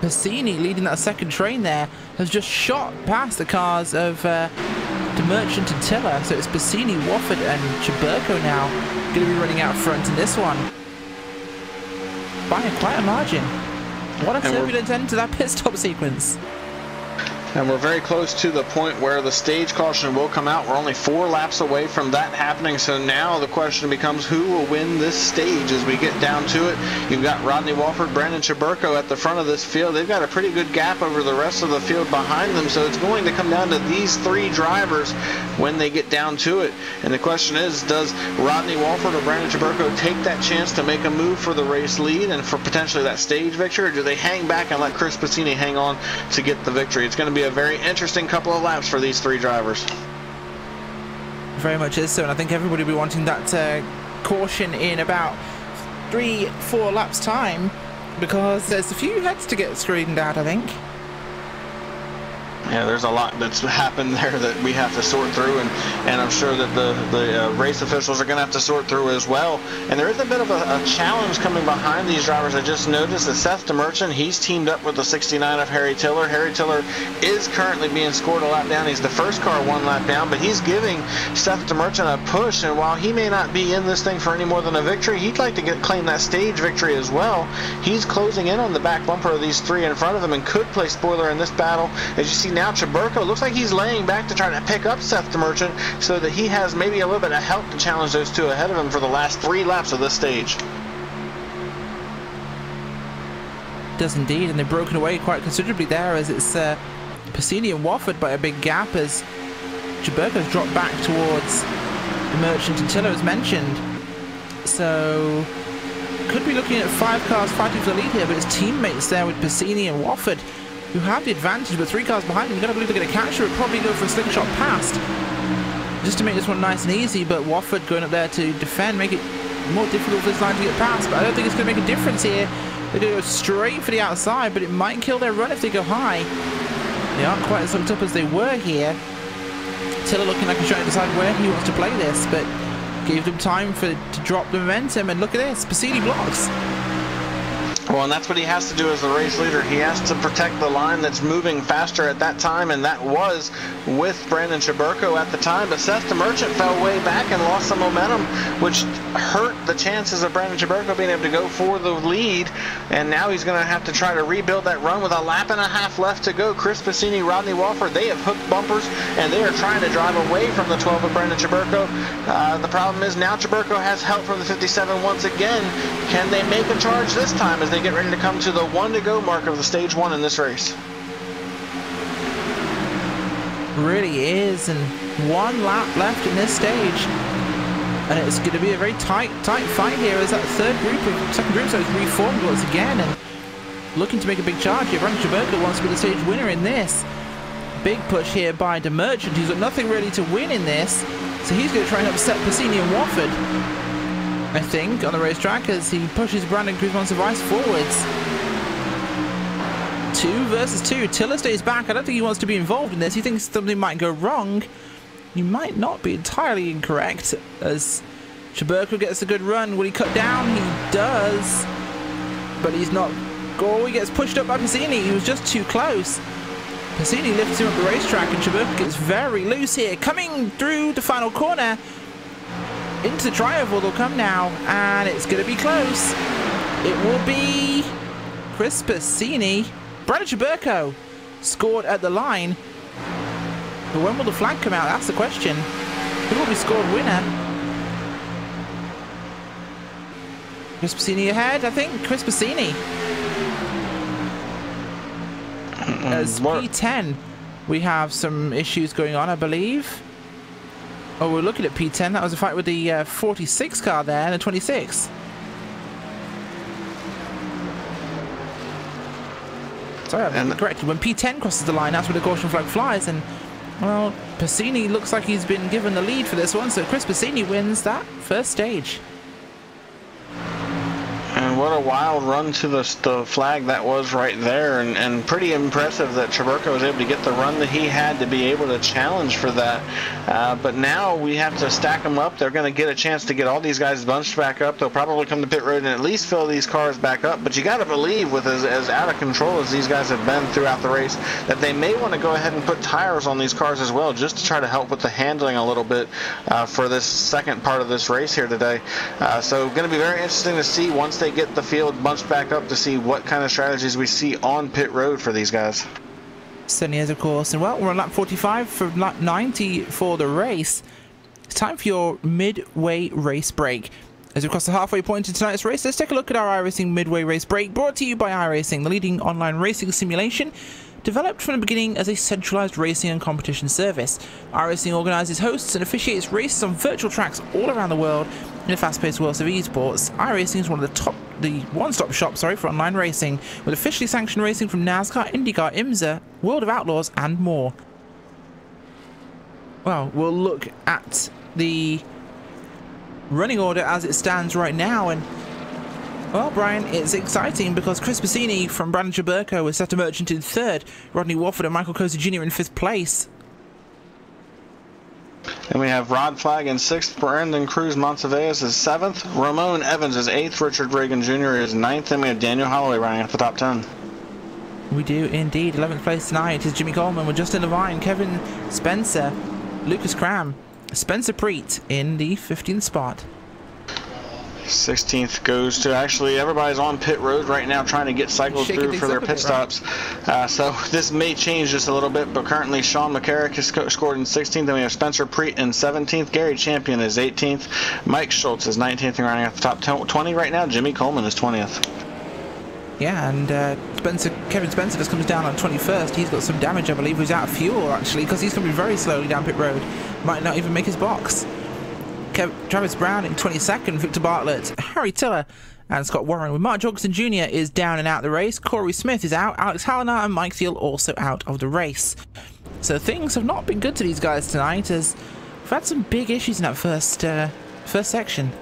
Bassini leading that second train there has just shot past the cars of the Merchant and Tiller. So it's Bassini, Wofford and Chaburko now going to be running out front in this one by quite a margin. What a turbulent end to that pit stop sequence. And we're very close to the point where the stage caution will come out. We're only 4 laps away from that happening. So now the question becomes who will win this stage as we get down to it. You've got Rodney Walford, Brandon Chaburko at the front of this field. They've got a pretty good gap over the rest of the field behind them. So it's going to come down to these 3 drivers when they get down to it. And the question is, does Rodney Walford or Brandon Chaburko take that chance to make a move for the race lead and for potentially that stage victory? Or do they hang back and let Chris Passini hang on to get the victory? It's going to be a very interesting couple of laps for these 3 drivers. Very much is so, and I think everybody will be wanting that caution in about 3-4 laps time, because there's a few heads to get straightened out, I think. Yeah, there's a lot that's happened there that we have to sort through, and I'm sure that the race officials are going to have to sort through as well. And there is a bit of a challenge coming behind these drivers. I just noticed that Seth DeMerchant, he's teamed up with the 69 of Harry Tiller. Harry Tiller is currently being scored a lap down. He's the first car 1 lap down, but he's giving Seth DeMerchant a push, and while he may not be in this thing for any more than a victory, he'd like to claim that stage victory as well. He's closing in on the back bumper of these 3 in front of him and could play spoiler in this battle. As you see now, Chaburko looks like he's laying back to try to pick up Seth DeMerchant so that he has maybe a little bit of help to challenge those 2 ahead of him for the last 3 laps of this stage. Does indeed, and they've broken away quite considerably there, as it's Passini and Wofford by a big gap, as Chaburko's dropped back towards DeMerchant and Tiller as mentioned. So could be looking at 5 cars fighting for the lead here, but his teammates there with Passini and Wofford, who have the advantage, but 3 cars behind them. You've got to believe they're going to catch her. It'll probably go for a slingshot past, just to make this one nice and easy. But Wofford going up there to defend, make it more difficult for this line to get past. But I don't think it's going to make a difference here. They're going to go straight for the outside, but it might kill their run if they go high. They aren't quite as hooked up as they were here. Tiller looking like he's trying to decide where he wants to play this, but gave them time to drop the momentum. And look at this, Passini blocks. Well, and that's what he has to do as the race leader. He has to protect the line that's moving faster at that time, and that was with Brandon Chaburko at the time. But Seth DeMerchant fell way back and lost some momentum, which hurt the chances of Brandon Chaburko being able to go for the lead. And now he's going to have to try to rebuild that run with a lap and a half left to go. Chris Passini, Rodney Walford, they have hooked bumpers, and they are trying to drive away from the 12 of Brandon Chaburko. The problem is now Chaburko has help from the 57 once again. Can they make a charge this time as they get ready to come to the 1 to go mark of the stage 1 in this race? Really is, and 1 lap left in this stage, and it's going to be a very tight fight here as that second group so it's reformed once again and looking to make a big charge here. Brandon Chaburko wants to be the stage winner in this. Big push here by DeMerchant, who's got nothing really to win in this, so he's going to try and upset Passini and Wofford, I think, on the racetrack as he pushes Brandon Cruz-Monsiváis forwards. 2 versus 2. Tiller stays back. I don't think he wants to be involved in this. He thinks something might go wrong. He might not be entirely incorrect as Chaburko gets a good run. Will he cut down? He does. But he's not. Oh, he gets pushed up by Passini. He was just too close. Passini lifts him up the racetrack and Chaburko gets very loose here. Coming through the final corner. Into the tri-oval they'll come now, and it's going to be close. It will be Chris Passini. Brandon Chaburko scored at the line. But when will the flag come out? That's the question. Who will be scored winner? Chris Passini ahead, I think. Chris Passini. As P10, we have some issues going on, I believe. Oh, we're looking at P10. That was a fight with the 46 car there and the 26. Sorry, I'm corrected. When P10 crosses the line, that's where the caution flag flies. And, well, Passini looks like he's been given the lead for this one. So Chris Passini wins that first stage. And what a wild run to the flag that was right there, and pretty impressive that Chaburko was able to get the run that he had to be able to challenge for that. But now we have to stack them up. They're going to get a chance to get all these guys bunched back up. They'll probably come to pit road and at least fill these cars back up. But you got to believe, with as out of control as these guys have been throughout the race, that they may want to go ahead and put tires on these cars as well, just to try to help with the handling a little bit for this second part of this race here today. So going to be very interesting to see once they get the field bunched back up, to see what kind of strategies we see on pit road for these guys. Certainly is, of course. And well, we're on lap 45 for lap 90 for the race. It's time for your midway race break. As we cross the halfway point in tonight's race, let's take a look at our iRacing midway race break, brought to you by iRacing, the leading online racing simulation, developed from the beginning as a centralized racing and competition service. iRacing organizes, hosts and officiates races on virtual tracks all around the world in a fast-paced world of esports. iRacing is one of the one-stop shop, for online racing, with officially sanctioned racing from NASCAR, IndyCar, IMSA, World of Outlaws, and more. Well, we'll look at the running order as it stands right now, and well, Brian, it's exciting because Chris Bassini from Brandon Chaburko was set a merchant in 3rd, Rodney Wofford and Michael Coser Jr. in 5th place. And we have Rod Flag in 6th, Brandon Cruz Monteveas is 7th, Ramon Evans is 8th, Richard Reagan Jr. is 9th, and we have Daniel Holloway running at the top 10. We do indeed. 11th place tonight is Jimmy Coleman with Justin Levine, Kevin Spencer, Lucas Cram, Spencer Preet in the 15th spot. 16th goes to, actually, everybody's on pit road right now trying to get cycled through for their pit stops. So this may change just a little bit, but currently Sean McCarrick has scored in 16th. Then we have Spencer Preet in 17th. Gary Champion is 18th. Mike Schultz is 19th and running at the top 20 right now. Jimmy Coleman is 20th. Yeah, and Kevin Spencer just comes down on 21st. He's got some damage, I believe. He's out of fuel, actually, because he's coming very slowly down pit road. Might not even make his box. Travis Brown in 22nd, Victor Bartlett, Harry Tiller, and Scott Warren. With Mark Jorgensen Jr. is down and out of the race. Corey Smith is out. Alex Hallinar and Mike Thiel also out of the race. So things have not been good to these guys tonight, as we've had some big issues in that first section.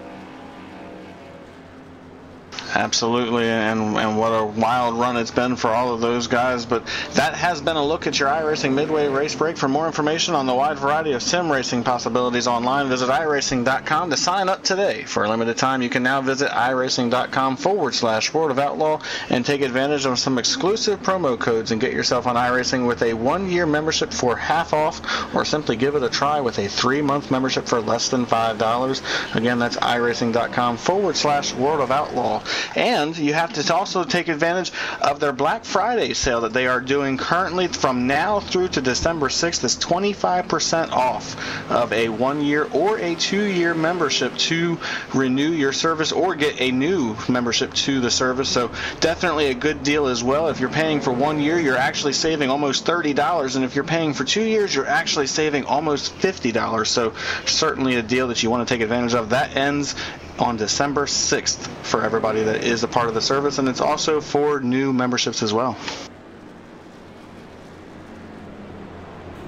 Absolutely, and what a wild run it's been for all of those guys. But that has been a look at your iRacing Midway race break. For more information on the wide variety of sim racing possibilities online, visit iRacing.com to sign up today. For a limited time, you can now visit iRacing.com/World of Outlaw and take advantage of some exclusive promo codes and get yourself on iRacing with a 1-year membership for half off, or simply give it a try with a 3-month membership for less than $5. Again, that's iRacing.com/World of Outlaw. And you have to also take advantage of their Black Friday sale that they are doing currently from now through to December 6th. Is 25% off of a 1-year or a 2-year membership to renew your service or get a new membership to the service. So definitely a good deal as well. If you're paying for 1 year, you're actually saving almost $30. And if you're paying for 2 years, you're actually saving almost $50. So certainly a deal that you want to take advantage of. That ends on December 6th for everybody that is a part of the service, and it's also for new memberships as well.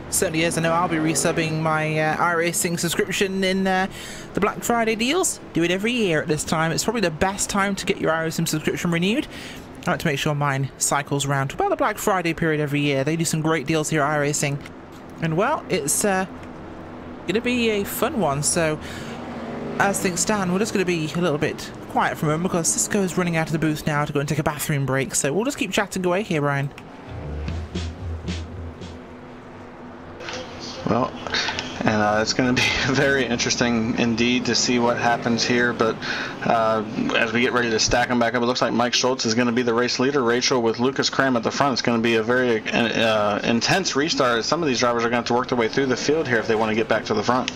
Certainly is. I know I'll be resubbing my iRacing subscription in the Black Friday deals. Do it every year at this time. It's probably the best time to get your iRacing subscription renewed. I like to make sure mine cycles around about the Black Friday period every year. They do some great deals here at iRacing. And well, it's going to be a fun one. So as things stand, we're just going to be a little bit quiet for a moment because Cisco is running out of the booth now to go and take a bathroom break. So we'll just keep chatting away here, Brian. Well, and it's going to be very interesting indeed to see what happens here. But as we get ready to stack them back up, it looks like Mike Schultz is going to be the race leader, Rachel, with Lucas Cram at the front. It's going to be a very intense restart. Some of these drivers are going to have to work their way through the field here if they want to get back to the front.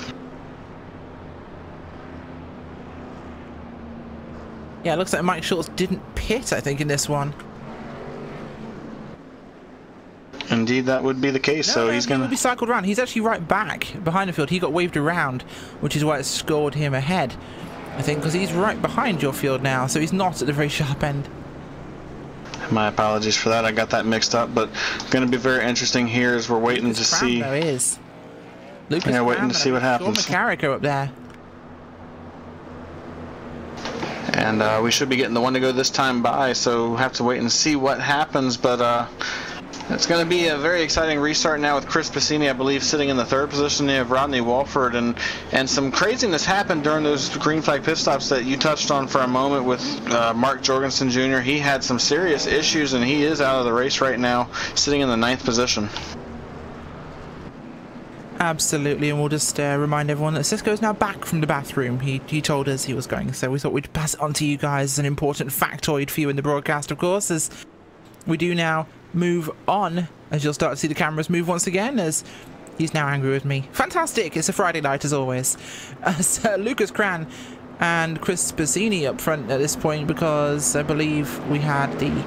Yeah, it looks like Mike Schultz didn't pit, I think, in this one. Indeed, that would be the case. No, so he's going to be cycled around. He's actually right back behind the field. He got waved around, which is why it scored him ahead, I think, because he's right behind your field now, so he's not at the very sharp end. My apologies for that. I got that mixed up, but going to be very interesting here as we're waiting Lucas to Cram, see. Though, is. Lucas yeah, waiting to see what happens. Sean McCarrick are up there. And we should be getting the one to go this time by, so we'll have to wait and see what happens. But it's going to be a very exciting restart now with Chris Bassini, I believe, sitting in the 3rd position. You have Rodney Walford, and some craziness happened during those green flag pit stops that you touched on for a moment with Mark Jorgensen Jr. He had some serious issues, and he is out of the race right now, sitting in the 9th position. Absolutely, and we'll just remind everyone that Cisco is now back from the bathroom. He told us he was going, so we thought we'd pass it on to you guys as an important factoid for you in the broadcast, of course, as we do now move on, as you'll start to see the cameras move once again, as he's now angry with me. Fantastic! It's a Friday night as always. So Lucas Cran and Chris Spassini up front at this point, because I believe we had the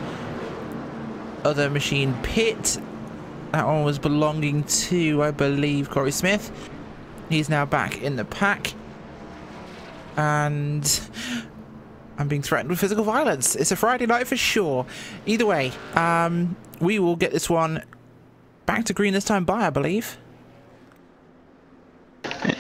other machine pit. That one was belonging to, I believe, Corey Smith. He's now back in the pack. And I'm being threatened with physical violence. It's a Friday night for sure. Either way, we will get this one back to green this time by, I believe.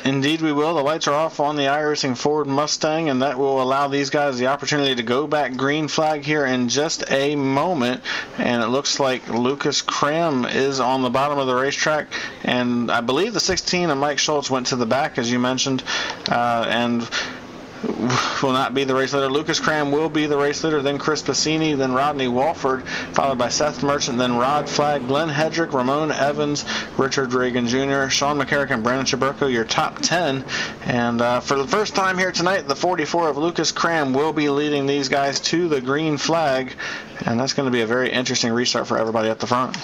Indeed we will. The lights are off on the iRacing Ford Mustang, and that will allow these guys the opportunity to go back green flag here in just a moment. And it looks like Lucas Cram is on the bottom of the racetrack, and I believe the 16 and Mike Schultz went to the back, as you mentioned, and will not be the race leader. Lucas Cram will be the race leader, then Chris Passini, then Rodney Walford, followed by Seth Merchant, then Rod Flagg, Glenn Hedrick, Ramon Evans, Richard Reagan Jr., Sean McCarrick, and Brandon Chaburko, your top 10. And for the first time here tonight, the 44 of Lucas Cram will be leading these guys to the green flag, and that's going to be a very interesting restart for everybody at the front.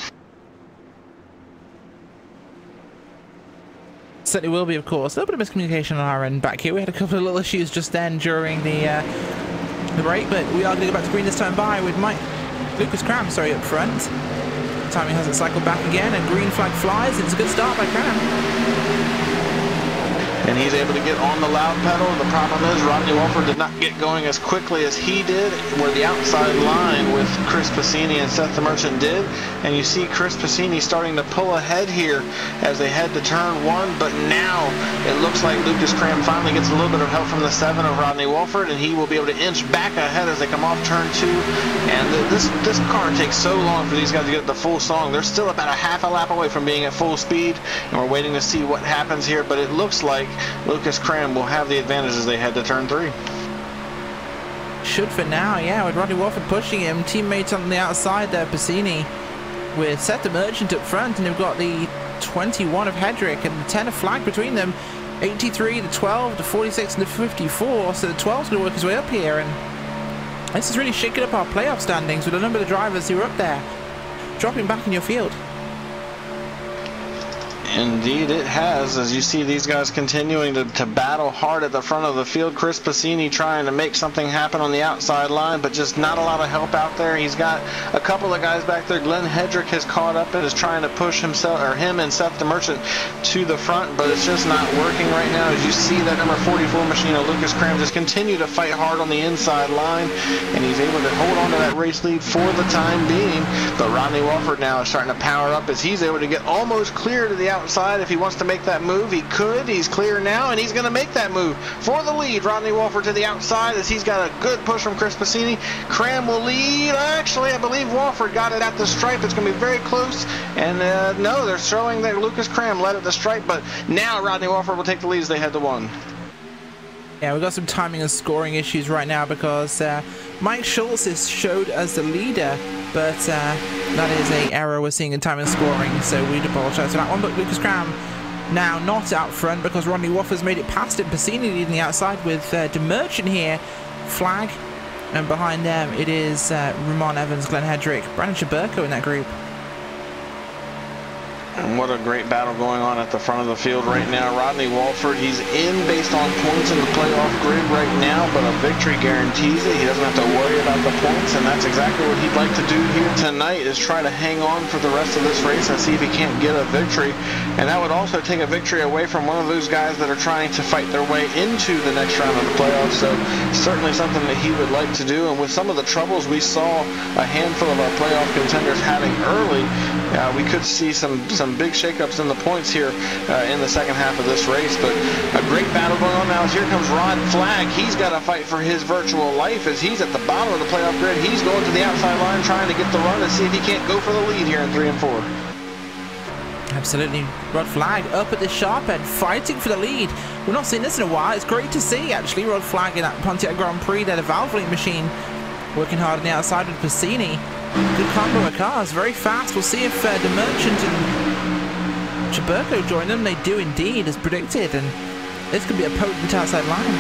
Certainly will be, of course. A little bit of miscommunication on our end back here. We had a couple of little issues just then during the break, but we are going to go back to green this time by with Lucas Cram, sorry, up front. Timing hasn't cycled back again, and green flag flies. It's a good start by Cram. And he's able to get on the loud pedal. The problem is Rodney Walford did not get going as quickly as he did, where the outside line with Chris Passini and Seth the Merchant did. And you see Chris Passini starting to pull ahead here as they head to turn 1. But now it looks like Lucas Cram finally gets a little bit of help from the 7 of Rodney Walford, and he will be able to inch back ahead as they come off turn 2. And this car takes so long for these guys to get the full song. They're still about a half a lap away from being at full speed, and we're waiting to see what happens here. But it looks like Lucas Cram will have the advantage as they head to turn 3. Should for now, yeah, with Rodney Walford pushing him. Teammates on the outside there, Passini with Seth the Merchant up front, and they've got the 21 of Hedrick and the 10 of Flagg between them. 83, the 12, the 46, and the 54, so the 12's going to work his way up here, and this is really shaking up our playoff standings with a number of the drivers who are up there dropping back in your field. Indeed it has, as you see these guys continuing to battle hard at the front of the field. Chris Passini trying to make something happen on the outside line, but just not a lot of help out there. He's got a couple of guys back there. Glenn Hedrick has caught up and is trying to push him and Seth the Merchant to the front, but it's just not working right now. As you see that number 44 machine of Lucas Cram just continue to fight hard on the inside line, and he's able to hold on to that race lead for the time being. But Rodney Walford now is starting to power up as he's able to get almost clear to the outside. If he wants to make that move, he could. He's clear now, and he's going to make that move for the lead. Rodney Walford to the outside as he's got a good push from Chris Passini. Cram will lead. Actually, I believe Walford got it at the stripe. It's going to be very close. And no, they're showing that Lucas Cram led at the stripe, but now Rodney Walford will take the lead as they head to 1. Yeah, we've got some timing and scoring issues right now because Mike Schultz is showed as the leader, but that is an error we're seeing in timing and scoring, so we'd apologise for that one. But Lucas Cram now not out front because Rodney Walford's made it past him. Passini leading the outside with the Merchant here, Flagg, and behind them it is Ramon Evans, Glenn Hedrick, Brandon Chaburko in that group. And what a great battle going on at the front of the field right now. Rodney Walford, he's in based on points in the playoff grid right now, but a victory guarantees it. He doesn't have to worry about the points, and that's exactly what he'd like to do here tonight, is try to hang on for the rest of this race and see if he can't get a victory. And that would also take a victory away from one of those guys that are trying to fight their way into the next round of the playoffs. So certainly something that he would like to do. And with some of the troubles we saw a handful of our playoff contenders having early, we could see some big shakeups in the points here in the second half of this race. But a great battle going on now as here comes Rod Flagg. He's got to fight for his virtual life as he's at the bottom of the playoff grid. He's going to the outside line trying to get the run and see if he can't go for the lead here in 3 and 4. Absolutely. Rod Flagg up at the sharp end, fighting for the lead. We've not seen this in a while. It's great to see, actually. Rod Flagg in that Pontiac Grand Prix there, the Valvoline machine, working hard on the outside with Passini. Good combo of cars, very fast. We'll see if the Merchant and Chaburko join them. They do indeed, as predicted, and this could be a potent outside line.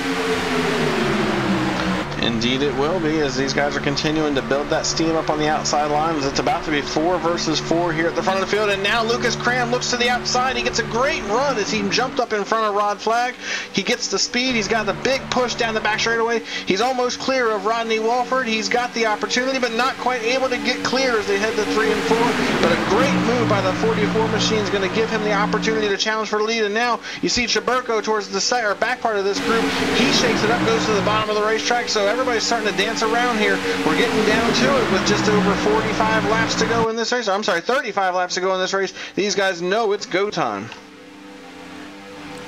Indeed it will be, as these guys are continuing to build that steam up on the outside lines. It's about to be 4 versus 4 here at the front of the field, and now Lucas Cram looks to the outside. He gets a great run as he jumped up in front of Rod Flag. He gets the speed. He's got the big push down the back straightaway. He's almost clear of Rodney Walford. He's got the opportunity, but not quite able to get clear as they head to 3 and 4. But a great move by the 44 machine is going to give him the opportunity to challenge for the lead. And now you see Chaburko towards the back part of this group. He shakes it up, goes to the bottom of the racetrack. So everybody's starting to dance around here. We're getting down to it with just over 45 laps to go in this race. I'm sorry, 35 laps to go in this race. These guys know it's go time.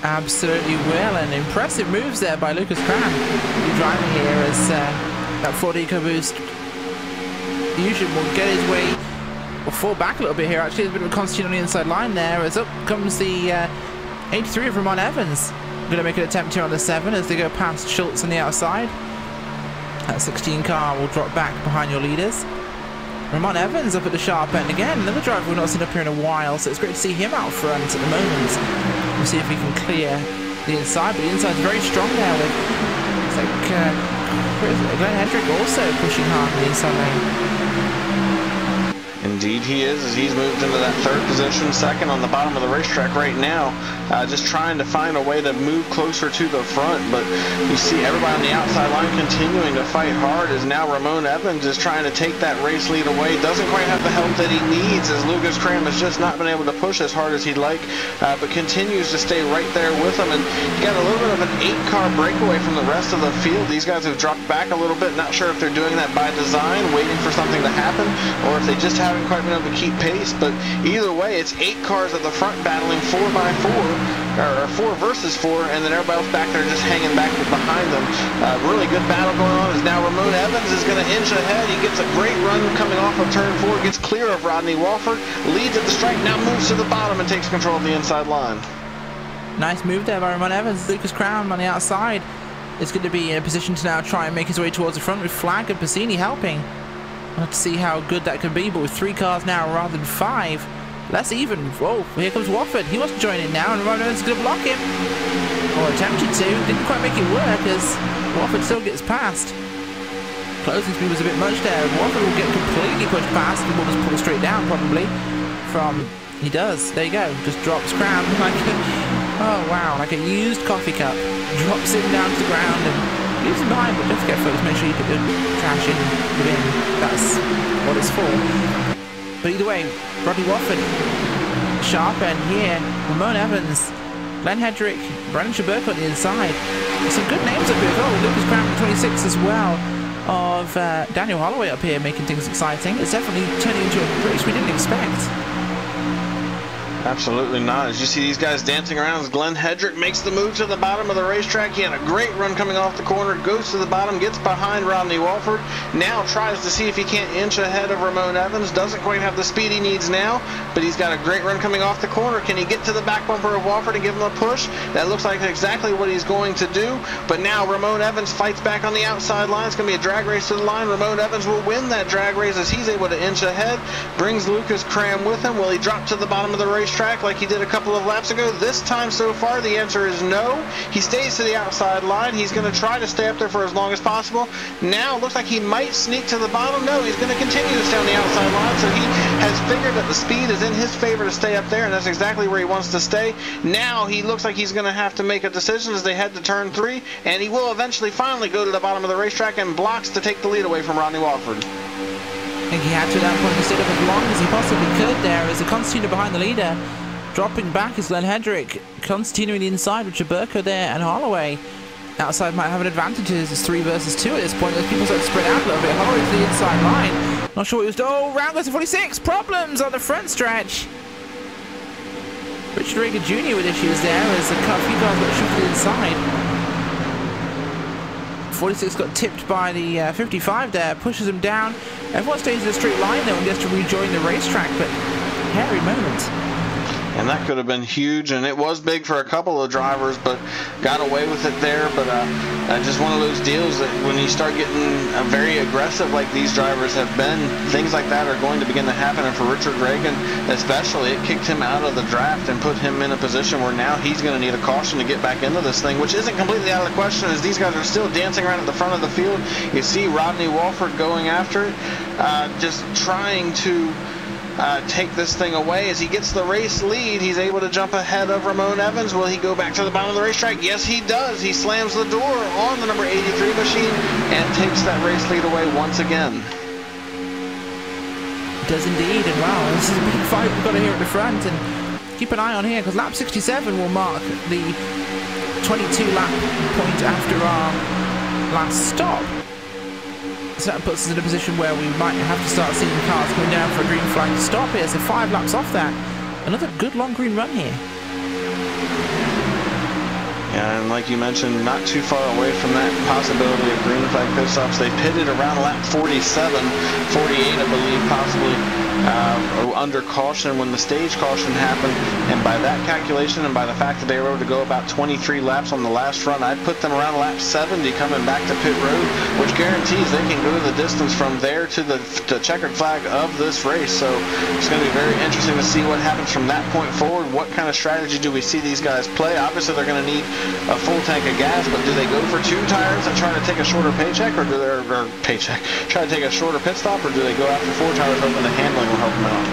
Absolutely will, and impressive moves there by Lucas Cram. Driving here as that Ford EcoBoost usually will get his way, or fall back a little bit here. Actually, there's a bit of a constitute on the inside line there, as up comes the 83 of Ramon Evans. Going to make an attempt here on the 7 as they go past Schultz on the outside. That 16 car will drop back behind your leaders. Ramon Evans up at the sharp end again. Another driver we've not seen up here in a while, so it's great to see him out front at the moment. We'll see if he can clear the inside, but the inside's very strong there with, it's like, Glenn Hendrick also pushing hard in the inside lane. Indeed he is, as he's moved into that 3rd position, 2nd on the bottom of the racetrack right now, just trying to find a way to move closer to the front. But you see everybody on the outside line continuing to fight hard, as now Ramon Evans is trying to take that race lead away. Doesn't quite have the help that he needs, as Lucas Cram has just not been able to push as hard as he'd like, but continues to stay right there with him. And you got a little bit of an 8-car breakaway from the rest of the field. These guys have dropped back a little bit, not sure if they're doing that by design, waiting for something to happen, or if they just haven't quite been able to keep pace. But either way, it's 8 cars at the front battling 4x4, or 4 versus 4, and then everybody else back there just hanging back behind them. Really good battle going on, as now Ramon Evans is going to inch ahead. He gets a great run coming off of turn 4, gets clear of Rodney Walford, leads at the stripe, now moves to the bottom and takes control of the inside line. Nice move there by Ramon Evans. Lucas Cram on the outside is going to be in a position to now try and make his way towards the front with Flag and Passini helping. Let's see how good that can be, but with 3 cars now rather than 5, that's even. Whoa, here comes Wofford. He wants to join in now, and Ramon Evans is going to block him. Or attempted to. Didn't quite make it work, as Wofford still gets past. Closing speed was a bit much there. Wofford will get completely pushed past, and will just pull straight down, probably. He does. There you go. Just drops Cram like, oh wow, like a used coffee cup. Drops him down to the ground and leaves him behind, but don't forget folks, make sure you put the trash in the bin. That's what it's for. But either way, Rodney Wofford, sharp end here, Ramon Evans, Glenn Hedrick, Brandon Chaburko on the inside. Some good names up here as well. Lucas Cram 26 as well, of Daniel Holloway up here making things exciting. It's definitely turning into a race we didn't expect. Absolutely not. As you see these guys dancing around, as Glenn Hedrick makes the move to the bottom of the racetrack. He had a great run coming off the corner, goes to the bottom, gets behind Rodney Walford, now tries to see if he can't inch ahead of Ramon Evans. Doesn't quite have the speed he needs now, but he's got a great run coming off the corner. Can he get to the back bumper of Walford and give him a push? That looks like exactly what he's going to do, but now Ramon Evans fights back on the outside line. It's going to be a drag race to the line. Ramon Evans will win that drag race as he's able to inch ahead, brings Lucas Cram with him. Will he drop to the bottom of the racetrack like he did a couple of laps ago? This time so far, the answer is no. He stays to the outside line. He's going to try to stay up there for as long as possible. Now, it looks like he might sneak to the bottom. No, he's going to continue to stay on the outside line, so he has figured that the speed is in his favor to stay up there, and that's exactly where he wants to stay. Now, he looks like he's going to have to make a decision as they head to turn 3, and he will eventually finally go to the bottom of the racetrack and blocks to take the lead away from Rodney Walford. I think he had to at that point to stay up as long as he possibly could there, as the Constantino behind the leader. Dropping back is Glenn Hedrick, continuing the inside with Chaburko there and Holloway. Outside might have an advantage as it's 3 versus 2 at this point. As people start to spread out a little bit. Holloway to the inside line. Not sure what he was doing. Oh, round goes to 46. Problems on the front stretch. Richard Rager Jr. with issues there as a few guys got shifted inside. 46 got tipped by the 55 there, pushes him down. Everyone stays in a straight line though and gets to rejoin the racetrack, but hairy moment. And that could have been huge, and it was big for a couple of drivers, but got away with it there. But just one of those deals that when you start getting very aggressive like these drivers have been, things like that are going to begin to happen. And for Richard Reagan especially, it kicked him out of the draft and put him in a position where now he's going to need a caution to get back into this thing, which isn't completely out of the question as these guys are still dancing around at the front of the field. You see Rodney Walford going after it, just trying to take this thing away. As he gets the race lead, he's able to jump ahead of Ramon Evans. Will he go back to the bottom of the racetrack? Yes, he does. He slams the door on the number 83 machine and takes that race lead away once again. Does indeed, and wow, this is a big fight we've got here at the front, and keep an eye on here because lap 67 will mark the 22 lap point after our last stop. So that puts us in a position where we might have to start seeing cars coming down for a green flag to stop here. So 5 laps off that. Another good long green run here. Yeah, and like you mentioned, not too far away from that possibility of green flag pit stops. They pitted around lap 47, 48, I believe, possibly under caution when the stage caution happened. And by that calculation and by the fact that they were able to go about 23 laps on the last run, I'd put them around lap 70 coming back to pit road, which guarantees they can go the distance from there to the checkered flag of this race. So it's going to be very interesting to see what happens from that point forward. What kind of strategy do we see these guys play? Obviously, they're going to need a full tank of gas, but do they go for 2 tires and try to take a shorter paycheck, or do they try to take a shorter pit stop, or do they go after 4 tires hoping the handling will help them out?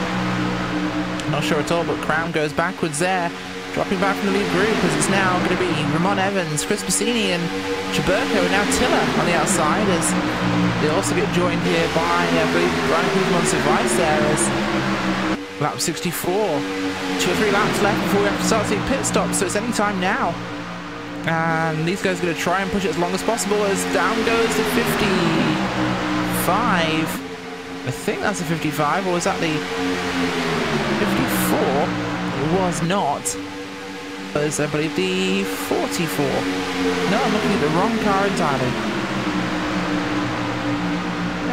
Not sure at all, but Crown goes backwards there, dropping back from the lead group as it's now going to be Ramon Evans, Chris Bassini and Chaburko, and now Tiller on the outside as they also get joined here by I believe Brian Kuzman's advice there as lap 64. 2 or 3 laps left before we have to start seeing pit stops, so it's any time now. And these guys are going to try and push it as long as possible as down goes the 55. I think that's a 55, or was that the 54? It was not. It was, I believe, the 44. No, I'm looking at the wrong car entirely.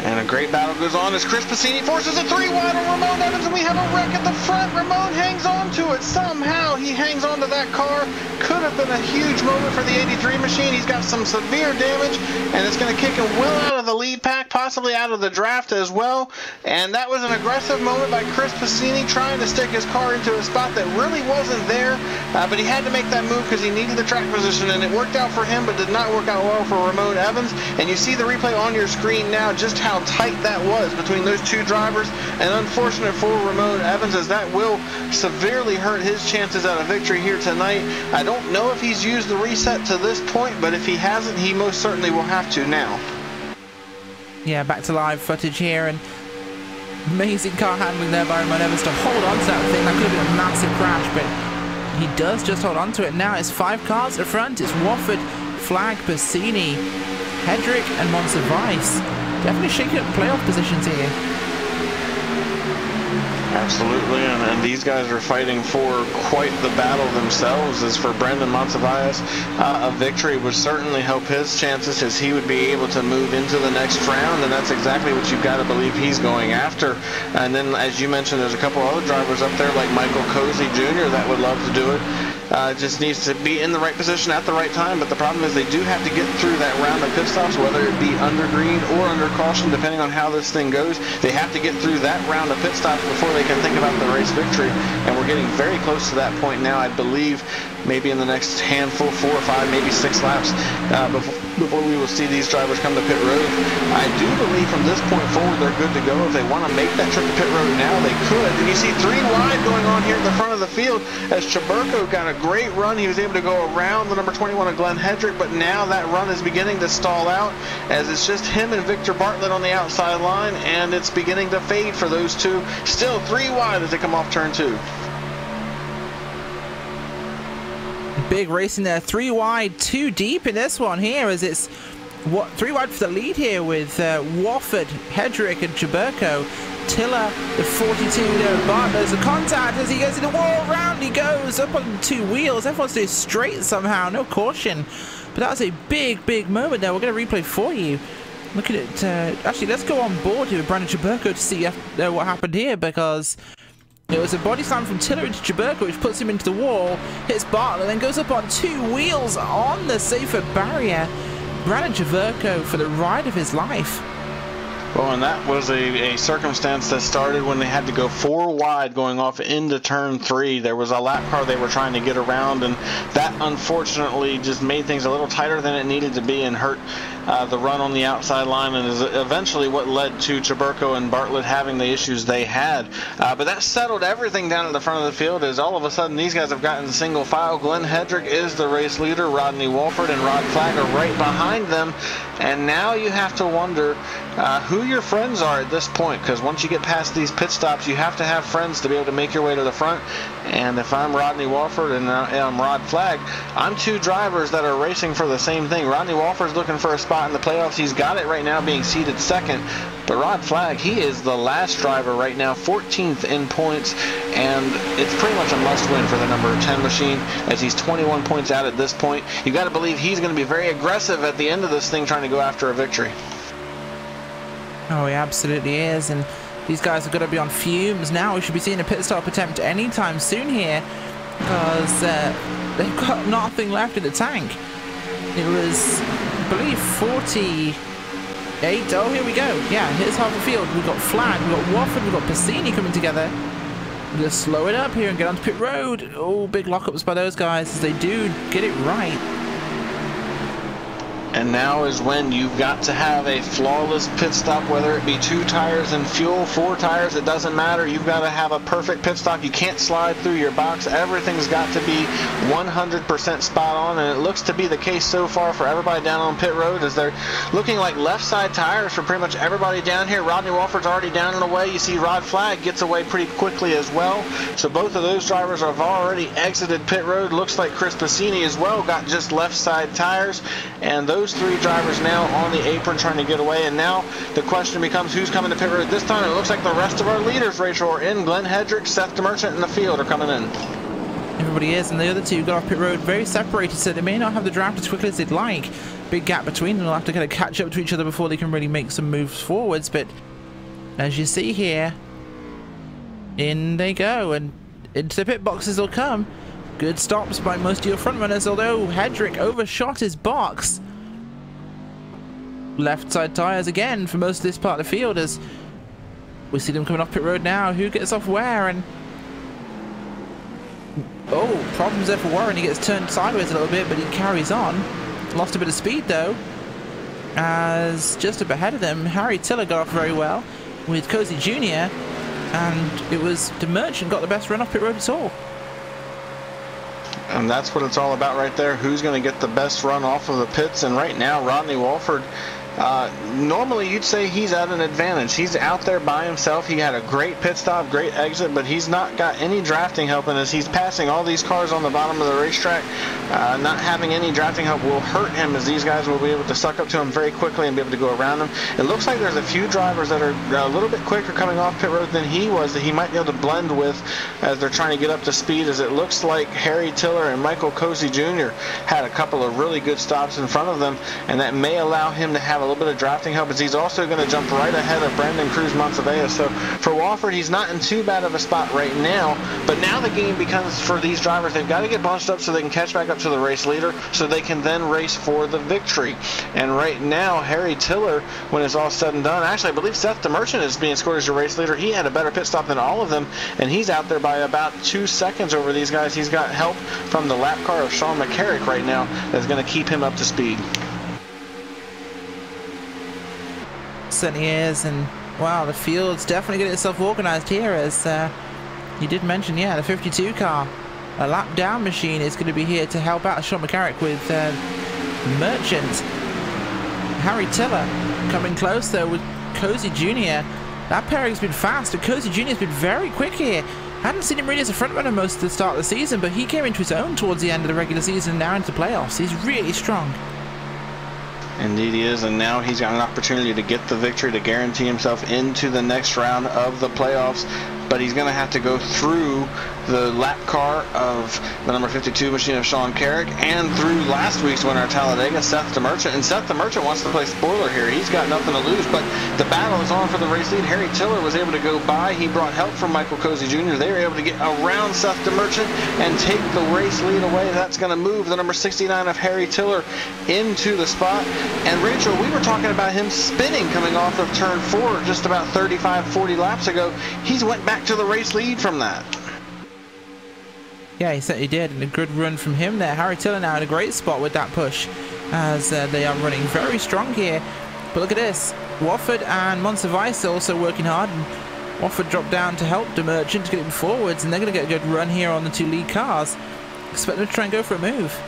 And a great battle goes on as Chris Bassini forces a 3 wide on Ramon Evans, and we have a wreck at the front. Ramon hangs on to it. Somehow he hangs on to that car. Could have been a huge moment for the 83 machine. He's got some severe damage, and it's going to kick him well out of the lead pack, possibly out of the draft as well. And that was an aggressive moment by Chris Bassini, trying to stick his car into a spot that really wasn't there. But he had to make that move because he needed the track position, and it worked out for him, but did not work out well for Ramon Evans. And you see the replay on your screen now, just how tight that was between those 2 drivers, and unfortunate for Ramon Evans as that will severely hurt his chances at a victory here tonight. I don't know if he's used the reset to this point, but if he hasn't, he most certainly will have to now. Yeah, back to live footage here, and amazing car handling there by Ramon Evans to hold on to that thing. That could have been a massive crash, but he does just hold on to it. Now it's 5 cars at front. It's Wofford, Flag, Bassini, Hedrick, and Monsivice. Definitely shaking up playoff positions here. Absolutely, and these guys are fighting for quite the battle themselves. As for Brendan Monsivice, a victory would certainly help his chances as he would be able to move into the next round, and that's exactly what you've got to believe he's going after. And then, as you mentioned, there's a couple other drivers up there like Michael Cozy Jr. that would love to do it. Just needs to be in the right position at the right time, but the problem is they do have to get through that round of pit stops, whether it be under green or under caution, depending on how this thing goes. They have to get through that round of pit stops before they can think about the race victory, and we're getting very close to that point now. I believe maybe in the next handful, 4 or 5, maybe 6 laps before we will see these drivers come to pit road. I do believe from this point forward they're good to go. If they want to make that trip to pit road now, they could. And you see 3 wide going on here at the front of the field as Chaburko got a great run. He was able to go around the number 21 of Glenn Hedrick, but now that run is beginning to stall out as it's just him and Victor Bartlett on the outside line, and it's beginning to fade for those 2. Still 3 wide as they come off turn 2. Big race in there, 3 wide, 2 deep in this one here as it's 3 wide for the lead here with Wofford, Hedrick and Chaburko. Tiller, the 42 there, Bart, there's a contact as he goes in the wall, round he goes, up on 2 wheels, everyone's doing straight somehow, no caution. But that was a big moment there. We're going to replay for you. Look at it, actually let's go on board here with Brandon Chaburko to see what happened here, because It was a body slam from Tiller into Chaburko, which puts him into the wall, hits Bartlett, then goes up on 2 wheels on the safer barrier. Brandon Chaburko for the ride of his life. Well, and that was a circumstance that started when they had to go 4 wide going off into turn 3. There was a lap car they were trying to get around, and that unfortunately just made things a little tighter than it needed to be and hurt the run on the outside line, and is eventually what led to Chaburko and Bartlett having the issues they had. But that settled everything down at the front of the field, as all of a sudden these guys have gotten single file. Glenn Hedrick is the race leader. Rodney Walford and Rod Flagg are right behind them, and now you have to wonder who your friends are at this point, because once you get past these pit stops, you have to have friends to be able to make your way to the front. And if I'm Rodney Walford and I'm Rod Flagg, I'm 2 drivers that are racing for the same thing. Rodney Walford's looking for a spot in the playoffs. He's got it right now, being seated 2nd. But Rod Flagg, he is the last driver right now, 14th in points, and it's pretty much a must-win for the number 10 machine, as he's 21 points out at this point. You got to believe he's going to be very aggressive at the end of this thing, trying to go after a victory. Oh, he absolutely is, and these guys are going to be on fumes now. We should be seeing a pit stop attempt anytime soon here, because they've got nothing left in the tank. It was, I believe, 48. Oh, here we go. Yeah, here's half the field. We've got Flagg, we've got Wofford, we've got Passini coming together. We'll just slow it up here and get onto pit road. Oh, big lockups by those guys as they do get it right. And now is when you've got to have a flawless pit stop, whether it be 2 tires and fuel, 4 tires, it doesn't matter. You've got to have a perfect pit stop. You can't slide through your box. Everything's got to be 100% spot on, and it looks to be the case so far for everybody down on pit road, as they're looking like left side tires for pretty much everybody down here. Rodney Walford's already down and away. You see Rod Flagg gets away pretty quickly as well. So both of those drivers have already exited pit road. Looks like Chris Passini as well got just left side tires, and those 3 drivers now on the apron trying to get away. And now the question becomes, who's coming to pit road this time? It looks like the rest of our leaders, Rachel, are in. Glenn Hedrick, Seth DeMerchant, and the field are coming in. Everybody is, and the other 2 got off pit road very separated, so they may not have the draft as quickly as they'd like. Big gap between them. They'll have to kind of catch up to each other before they can really make some moves forwards. But as you see here, in they go, and into the pit boxes they'll come. Good stops by most of your front runners, although Hedrick overshot his box. Left side tires again for most of this part of the field, as we see them coming off pit road now. Who gets off where? And oh, problems there for Warren. He gets turned sideways a little bit, but he carries on. Lost a bit of speed though, as just up ahead of them, Harry Tiller got off very well with Cozy Jr., and it was DeMerchant got the best run off pit road at all. And that's what it's all about right there. Who's going to get the best run off of the pits? And right now, Rodney Walford, normally you'd say he's at an advantage. He's out there by himself. He had a great pit stop, great exit, but he's not got any drafting help. And as he's passing all these cars on the bottom of the racetrack, not having any drafting help will hurt him, as these guys will be able to suck up to him very quickly and be able to go around him. It looks like there's a few drivers that are a little bit quicker coming off pit road than he was, that he might be able to blend with as they're trying to get up to speed, as it looks like Harry Tiller and Michael Cozy Jr. had a couple of really good stops in front of them, and that may allow him to have a little bit of drafting help, as he's also going to jump right ahead of Brandon Cruz Montevilla. So for Walford, he's not in too bad of a spot right now, but now the game becomes, for these drivers, they've got to get bunched up so they can catch back up to the race leader, so they can then race for the victory. And right now, Harry Tiller, when it's all said and done, actually I believe Seth DeMerchant is being scored as your race leader. He had a better pit stop than all of them, and he's out there by about 2 seconds over these guys. He's got help from the lap car of Sean McCarrick right now that's going to keep him up to speed. Certainly is, and wow, the field's definitely getting itself organized here, as you did mention, yeah, the 52 car, a lap down machine, is going to be here to help out Sean McCarrick with Merchant. Harry Tiller coming close though with Cozy Jr. That pairing's been fast, and Cozy Jr. has been very quick here. Hadn't seen him really as a front runner most of the start of the season, but he came into his own towards the end of the regular season and now into the playoffs. He's really strong. Indeed he is, and now he's got an opportunity to get the victory to guarantee himself into the next round of the playoffs. but he's going to have to go through the lap car of the number 52 machine of Sean Carrick and through last week's winner at Talladega, Seth DeMerchant. And Seth DeMerchant wants to play spoiler here. He's got nothing to lose, but the battle is on for the race lead. Harry Tiller was able to go by. He brought help from Michael Cozy Jr. They were able to get around Seth DeMerchant and take the race lead away. That's going to move the number 69 of Harry Tiller into the spot. And Rachel, we were talking about him spinning coming off of turn 4 just about 35-40 laps ago. He's went back to the race lead from that. Yeah, he certainly did, and a good run from him there. Harry Tiller now in a great spot with that push, as they are running very strong here. But look at this, Wofford and Monsivice also working hard, and Wofford dropped down to help DeMerchant to get him forwards, and they're going to get a good run here on the 2 lead cars. Expect them to try and go for a move.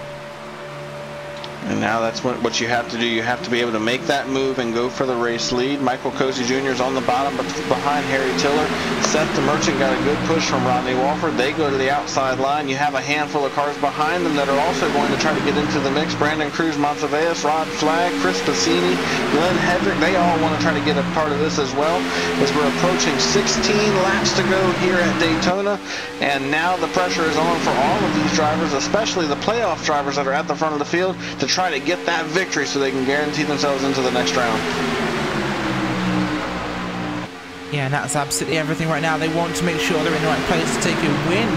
And now that's what you have to do. You have to be able to make that move and go for the race lead. Michael Cozy Jr. is on the bottom, but behind Harry Tiller. Seth DeMerchant got a good push from Rodney Wofford. They go to the outside line. You have a handful of cars behind them that are also going to try to get into the mix. Brandon Cruz, Monteveus, Rod Flagg, Chris Bassini, Glenn Hedrick. They all want to try to get a part of this as well, as we're approaching 16 laps to go here at Daytona. And now the pressure is on for all of these drivers, especially the playoff drivers that are at the front of the field, to try to get that victory so they can guarantee themselves into the next round. Yeah, and that's absolutely everything right now. They want to make sure they're in the right place to take a win.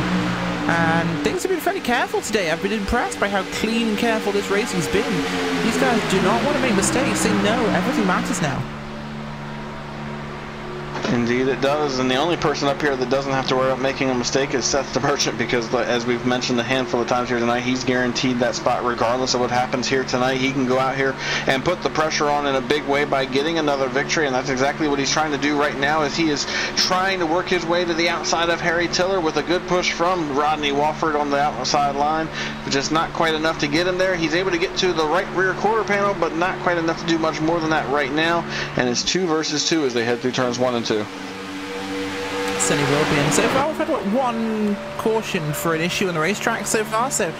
And things have been fairly careful today. I've been impressed by how clean and careful this racing's been. These guys do not want to make mistakes. They know everything matters now. Indeed it does, and the only person up here that doesn't have to worry about making a mistake is Seth DeMerchant, because as we've mentioned a handful of times here tonight, he's guaranteed that spot regardless of what happens here tonight. He can go out here and put the pressure on in a big way by getting another victory, and that's exactly what he's trying to do right now, as he is trying to work his way to the outside of Harry Tiller with a good push from Rodney Wofford on the outside line, just not quite enough to get him there. He's able to get to the right rear quarter panel, but not quite enough to do much more than that right now, and it's 2 versus 2 as they head through turns 1 and 2. Certainly will be. And so far we've had what, 1 caution for an issue on the racetrack so far, so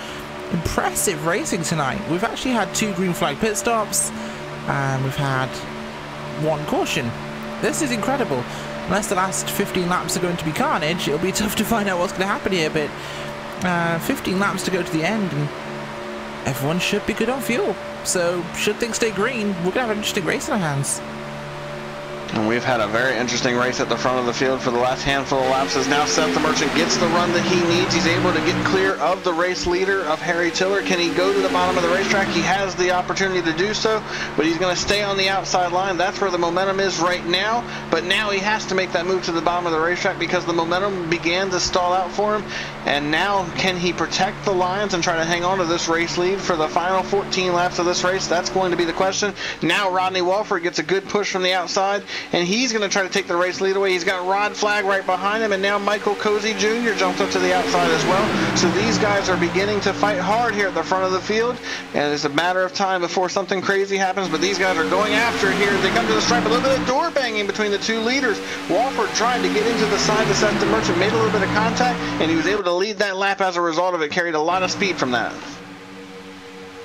impressive racing tonight. We've actually had 2 green flag pit stops and we've had 1 caution. This is incredible. Unless the last 15 laps are going to be carnage, it'll be tough to find out what's going to happen here, but 15 laps to go to the end and everyone should be good on fuel. So should things stay green, we're going to have an interesting race in our hands. And we've had a very interesting race at the front of the field for the last handful of laps, as now Seth DeMerchant gets the run that he needs. He's able to get clear of the race leader of Harry Tiller. Can he go to the bottom of the racetrack? He has the opportunity to do so, but he's going to stay on the outside line. That's where the momentum is right now, but now he has to make that move to the bottom of the racetrack because the momentum began to stall out for him. And now, can he protect the lines and try to hang on to this race lead for the final 14 laps of this race? That's going to be the question. Now Rodney Wofford gets a good push from the outside, and he's going to try to take the race lead away. He's got Rod Flagg right behind him, and now Michael Cozy Jr. jumps up to the outside as well. So these guys are beginning to fight hard here at the front of the field, and it's a matter of time before something crazy happens, but these guys are going after here. They come to the stripe, a little bit of door banging between the 2 leaders. Wofford tried to get into the side to Seth DeMerchant, made a little bit of contact, and he was able to lead that lap as a result of it. Carried a lot of speed from that.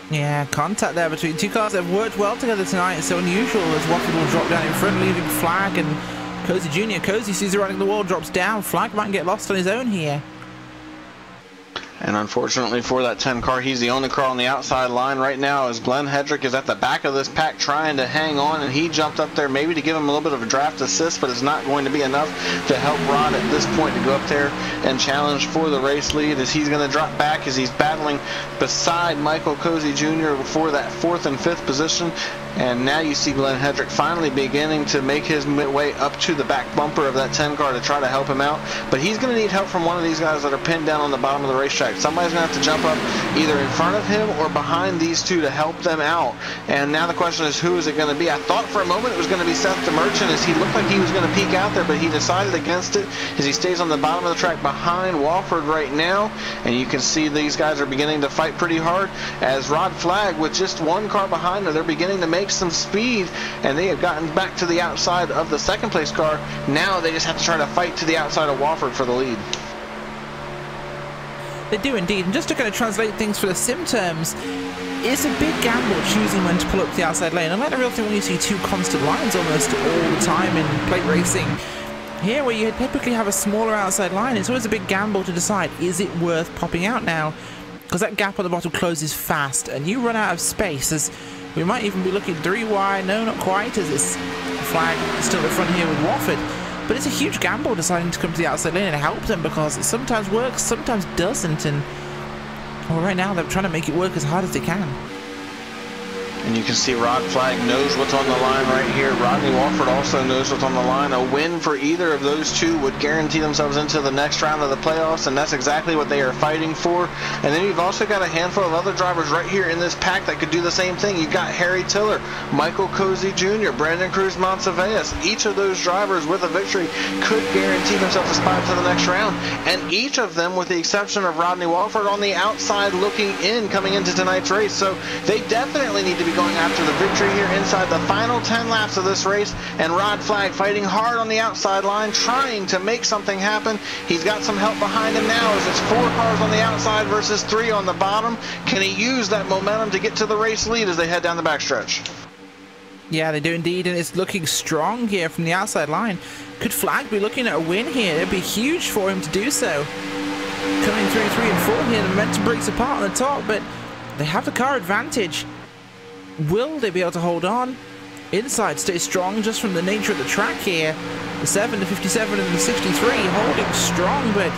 Yeah, contact there between 2 cars that have worked well together tonight. It's so unusual as Wofford will drop down in front, leaving Flagg and Cozy Jr. Cozy sees the running the wall, drops down. Flagg might get lost on his own here. And unfortunately for that 10 car, he's the only car on the outside line right now, as Glenn Hedrick is at the back of this pack trying to hang on, and he jumped up there maybe to give him a little bit of a draft assist, but it's not going to be enough to help Rod at this point to go up there and challenge for the race lead, as he's going to drop back as he's battling beside Michael Cozy Jr. for that 4th and 5th position. And now you see Glenn Hedrick finally beginning to make his way up to the back bumper of that 10 car to try to help him out. But he's going to need help from one of these guys that are pinned down on the bottom of the racetrack. Somebody's going to have to jump up either in front of him or behind these 2 to help them out. And now the question is, who is it going to be? I thought for a moment it was going to be Seth DeMerchant, as he looked like he was going to peek out there, but he decided against it as he stays on the bottom of the track behind Wofford right now. And you can see these guys are beginning to fight pretty hard, as Rod Flagg, with just 1 car behind them, they're beginning to make some speed, and they have gotten back to the outside of the 2nd place car. Now they just have to try to fight to the outside of Wofford for the lead. They do indeed, and just to kind of translate things for the sim terms, it's a big gamble choosing when to pull up the outside lane. Unlike the real thing when you see 2 constant lines almost all the time in plate racing, Here, where you typically have a smaller outside line, it's always a big gamble to decide, is it worth popping out now? Because that gap on the bottom closes fast, and you run out of space, as we might even be looking 3 wide. No, not quite, as it's flag still in front here with Wofford. But it's a huge gamble deciding to come to the outside lane and help them, because it sometimes works, sometimes doesn't, and well, right now they're trying to make it work as hard as they can. And you can see Rod Flag knows what's on the line right here. Rodney Wofford also knows what's on the line. A win for either of those two would guarantee themselves into the next round of the playoffs, and that's exactly what they are fighting for. And then you've also got a handful of other drivers right here in this pack that could do the same thing. You've got Harry Tiller, Michael Cozy Jr., Brandon Cruz-Monteveas. Each of those drivers with a victory could guarantee themselves a spot to the next round. And each of them, with the exception of Rodney Wofford, on the outside looking in coming into tonight's race. So they definitely need to be going after the victory here inside the final 10 laps of this race, and Rod Flag fighting hard on the outside line, trying to make something happen. He's got some help behind him now, as it's 4 cars on the outside versus 3 on the bottom. Can he use that momentum to get to the race lead as they head down the backstretch? Yeah, they do indeed, and it's looking strong here from the outside line. Could Flag be looking at a win here? It'd be huge for him to do so. Coming through 3 and 4 here, the momentum breaks apart on the top, but they have the car advantage. Will they be able to hold on? Inside stays strong just from the nature of the track here. The 7, the 57, and the 63 holding strong, but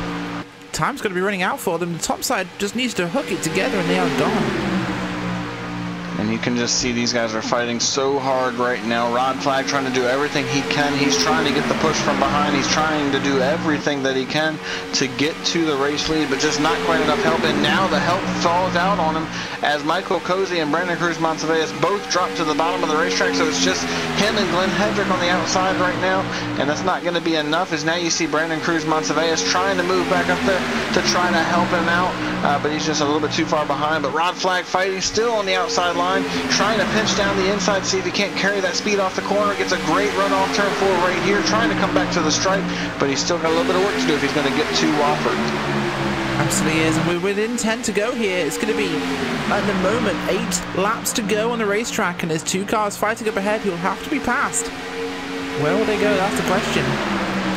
time's going to be running out for them. The top side just needs to hook it together, and they are gone. And you can just see these guys are fighting so hard right now. Rod Flag trying to do everything he can. He's trying to get the push from behind. He's trying to do everything that he can to get to the race lead, but just not quite enough help. And now the help falls out on him as Michael Cozy and Brandon Cruz-Monteveas both drop to the bottom of the racetrack. So it's just him and Glenn Hedrick on the outside right now, and that's not going to be enough, as now you see Brandon Cruz-Monteveas trying to move back up there to try to help him out, but he's just a little bit too far behind. But Rod Flag fighting still on the outside line, trying to pinch down the inside, see if he can't carry that speed off the corner. Gets a great run off turn 4 right here, trying to come back to the stripe, but he's still got a little bit of work to do if he's going to get to Wofford. Absolutely is, and we're within 10 to go here. It's going to be, at the moment, 8 laps to go on the racetrack, and there's 2 cars fighting up ahead who'll have to be passed. Where will they go? That's the question.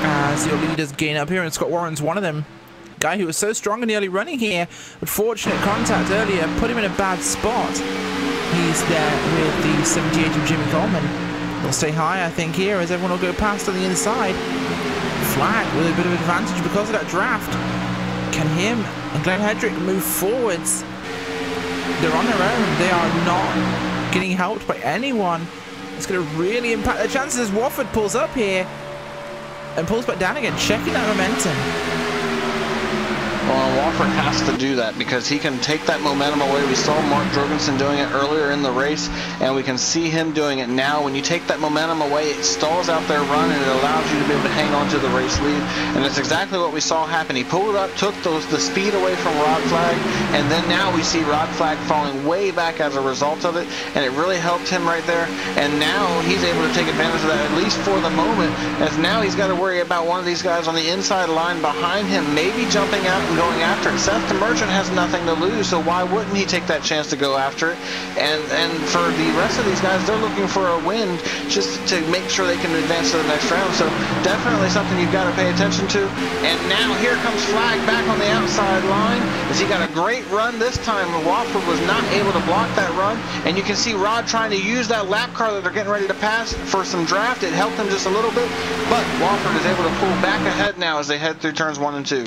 As your leaders gain up here, and Scott Warren's one of them. Guy who was so strong in the early running here, but fortunate contact earlier put him in a bad spot. He's there with the 78 of Jimmy Coleman. They'll stay high, I think, here, as everyone will go past on the inside. Flag with a bit of advantage because of that draft. Can him and Glenn Hedrick move forwards? They're on their own. They are not getting helped by anyone. It's going to really impact their chances as Wofford pulls up here and pulls back down again, checking that momentum. Well, Wofford has to do that because he can take that momentum away. We saw Mark Jorgensen doing it earlier in the race, and we can see him doing it now. When you take that momentum away, it stalls out their run, and it allows you to be able to hang on to the race lead. And that's exactly what we saw happen. He pulled up, took the speed away from Rod Flag, and then now we see Rod Flag falling way back as a result of it, and it really helped him right there. And now he's able to take advantage of that, at least for the moment, as now he's got to worry about one of these guys on the inside line behind him, maybe jumping out and going after it. Seth the Merchant has nothing to lose, so why wouldn't he take that chance to go after it? And for the rest of these guys, they're looking for a win just to make sure they can advance to the next round. So definitely something you've got to pay attention to. And now here comes Flag back on the outside line, as he got a great run this time. Wofford was not able to block that run, and you can see Rod trying to use that lap car that they're getting ready to pass for some draft. It helped him just a little bit, but Wofford is able to pull back ahead now as they head through turns 1 and 2.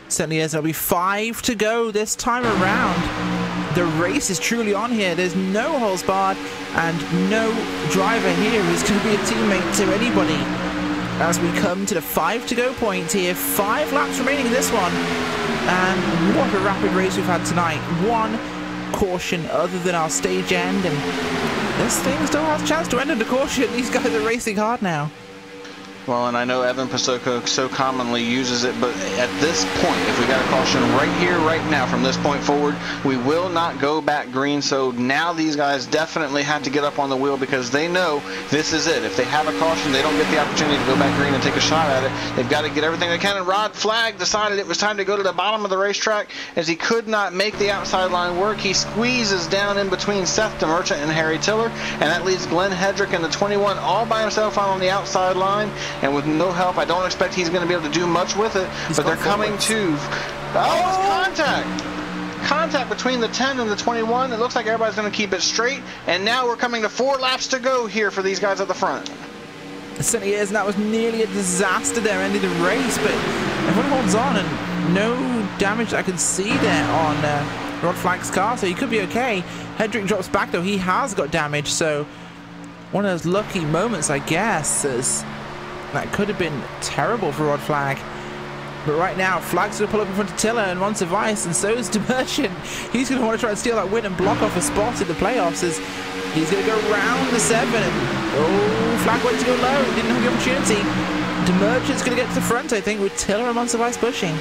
Certainly is. There'll be 5 to go this time around. The race is truly on here. There's no holes barred and no driver here who's going to be a teammate to anybody. As we come to the 5 to go point here, 5 laps remaining in this one. And what a rapid race we've had tonight. 1 caution other than our stage end, and this thing still has a chance to end in the caution. These guys are racing hard now. Well, and I know Evan Pasoko so commonly uses it, but at this point, if we got a caution right here, right now, from this point forward, we will not go back green. So now these guys definitely have to get up on the wheel because they know this is it. If they have a caution, they don't get the opportunity to go back green and take a shot at it. They've got to get everything they can. And Rod Flag decided it was time to go to the bottom of the racetrack as he could not make the outside line work. He squeezes down in between Seth DeMerchant and Harry Tiller, and that leaves Glenn Hedrick in the 21 all by himself on the outside line. and with no help, I don't expect he's going to be able to do much with it, but they're coming to... Oh, it's contact! Contact between the 10 and the 21. It looks like everybody's going to keep it straight, and now we're coming to 4 laps to go here for these guys at the front. It certainly is, and that was nearly a disaster there, ending the race, but everyone holds on, and no damage I can see there on Rod Flag's car, so he could be okay. Hedrick drops back, though. He has got damage, so one of those lucky moments, I guess, as that could have been terrible for Rod Flag. But right now, Flag's going to pull up in front of Tiller and Montevice, and so is DeMerchant. He's going to want to try and steal that win and block off a spot in the playoffs as he's going to go round the 7. Oh, Flag went to go low. Didn't have the opportunity. DeMerchant's going to get to the front, I think, with Tiller and Montevice pushing.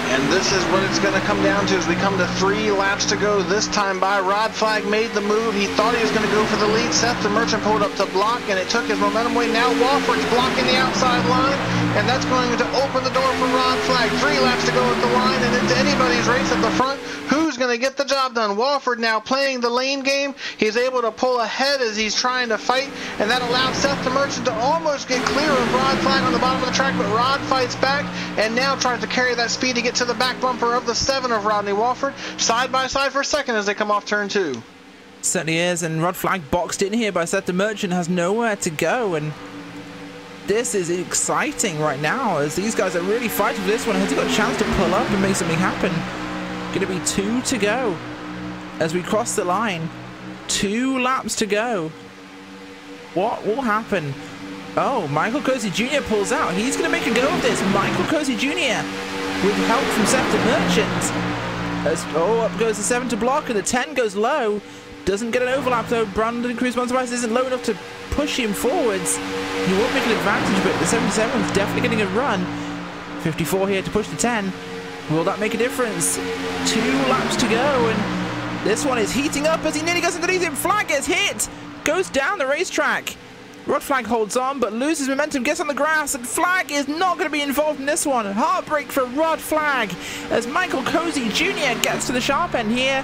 And this is what it's going to come down to as we come to 3 laps to go. This time by Rod Flag made the move. He thought he was going to go for the lead. Seth DeMerchant pulled up to block, and it took his momentum away. Now Wofford's blocking the outside line, and that's going to open the door for Rod Flag. 3 laps to go at the line, and it's anybody's race at the front. Who's going to get the job done? Wofford now playing the lane game. He's able to pull ahead as he's trying to fight, and that allows Seth DeMerchant to almost get clear of Rod Flag on the bottom of the track, but Rod fights back and now tries to carry that speed to get to the back bumper of the 7 of Rodney Wofford, side by side for second as they come off turn 2. Certainly is, and Rod Flag boxed in here by Seth DeMerchant, has nowhere to go, and this is exciting right now as these guys are really fighting for this one. Has he got a chance to pull up and make something happen? Going to be 2 to go as we cross the line. 2 laps to go. What will happen? Oh, Michael Cozy Jr. pulls out. He's going to make a go of this. Michael Cozy Jr. with help from Seth DeMerchant. As, oh, up goes the 7 to block, and the 10 goes low. Doesn't get an overlap, though. Brandon Cruz Montevice isn't low enough to push him forwards. He won't make an advantage, but the 77 is definitely getting a run. 54 here to push the 10. Will that make a difference? 2 laps to go, and this one is heating up as he nearly goes underneath him. Flag gets hit. Goes down the racetrack. Rod Flag holds on, but loses momentum, gets on the grass, and Flag is not going to be involved in this one. Heartbreak for Rod Flag as Michael Cozy Jr. gets to the sharp end here.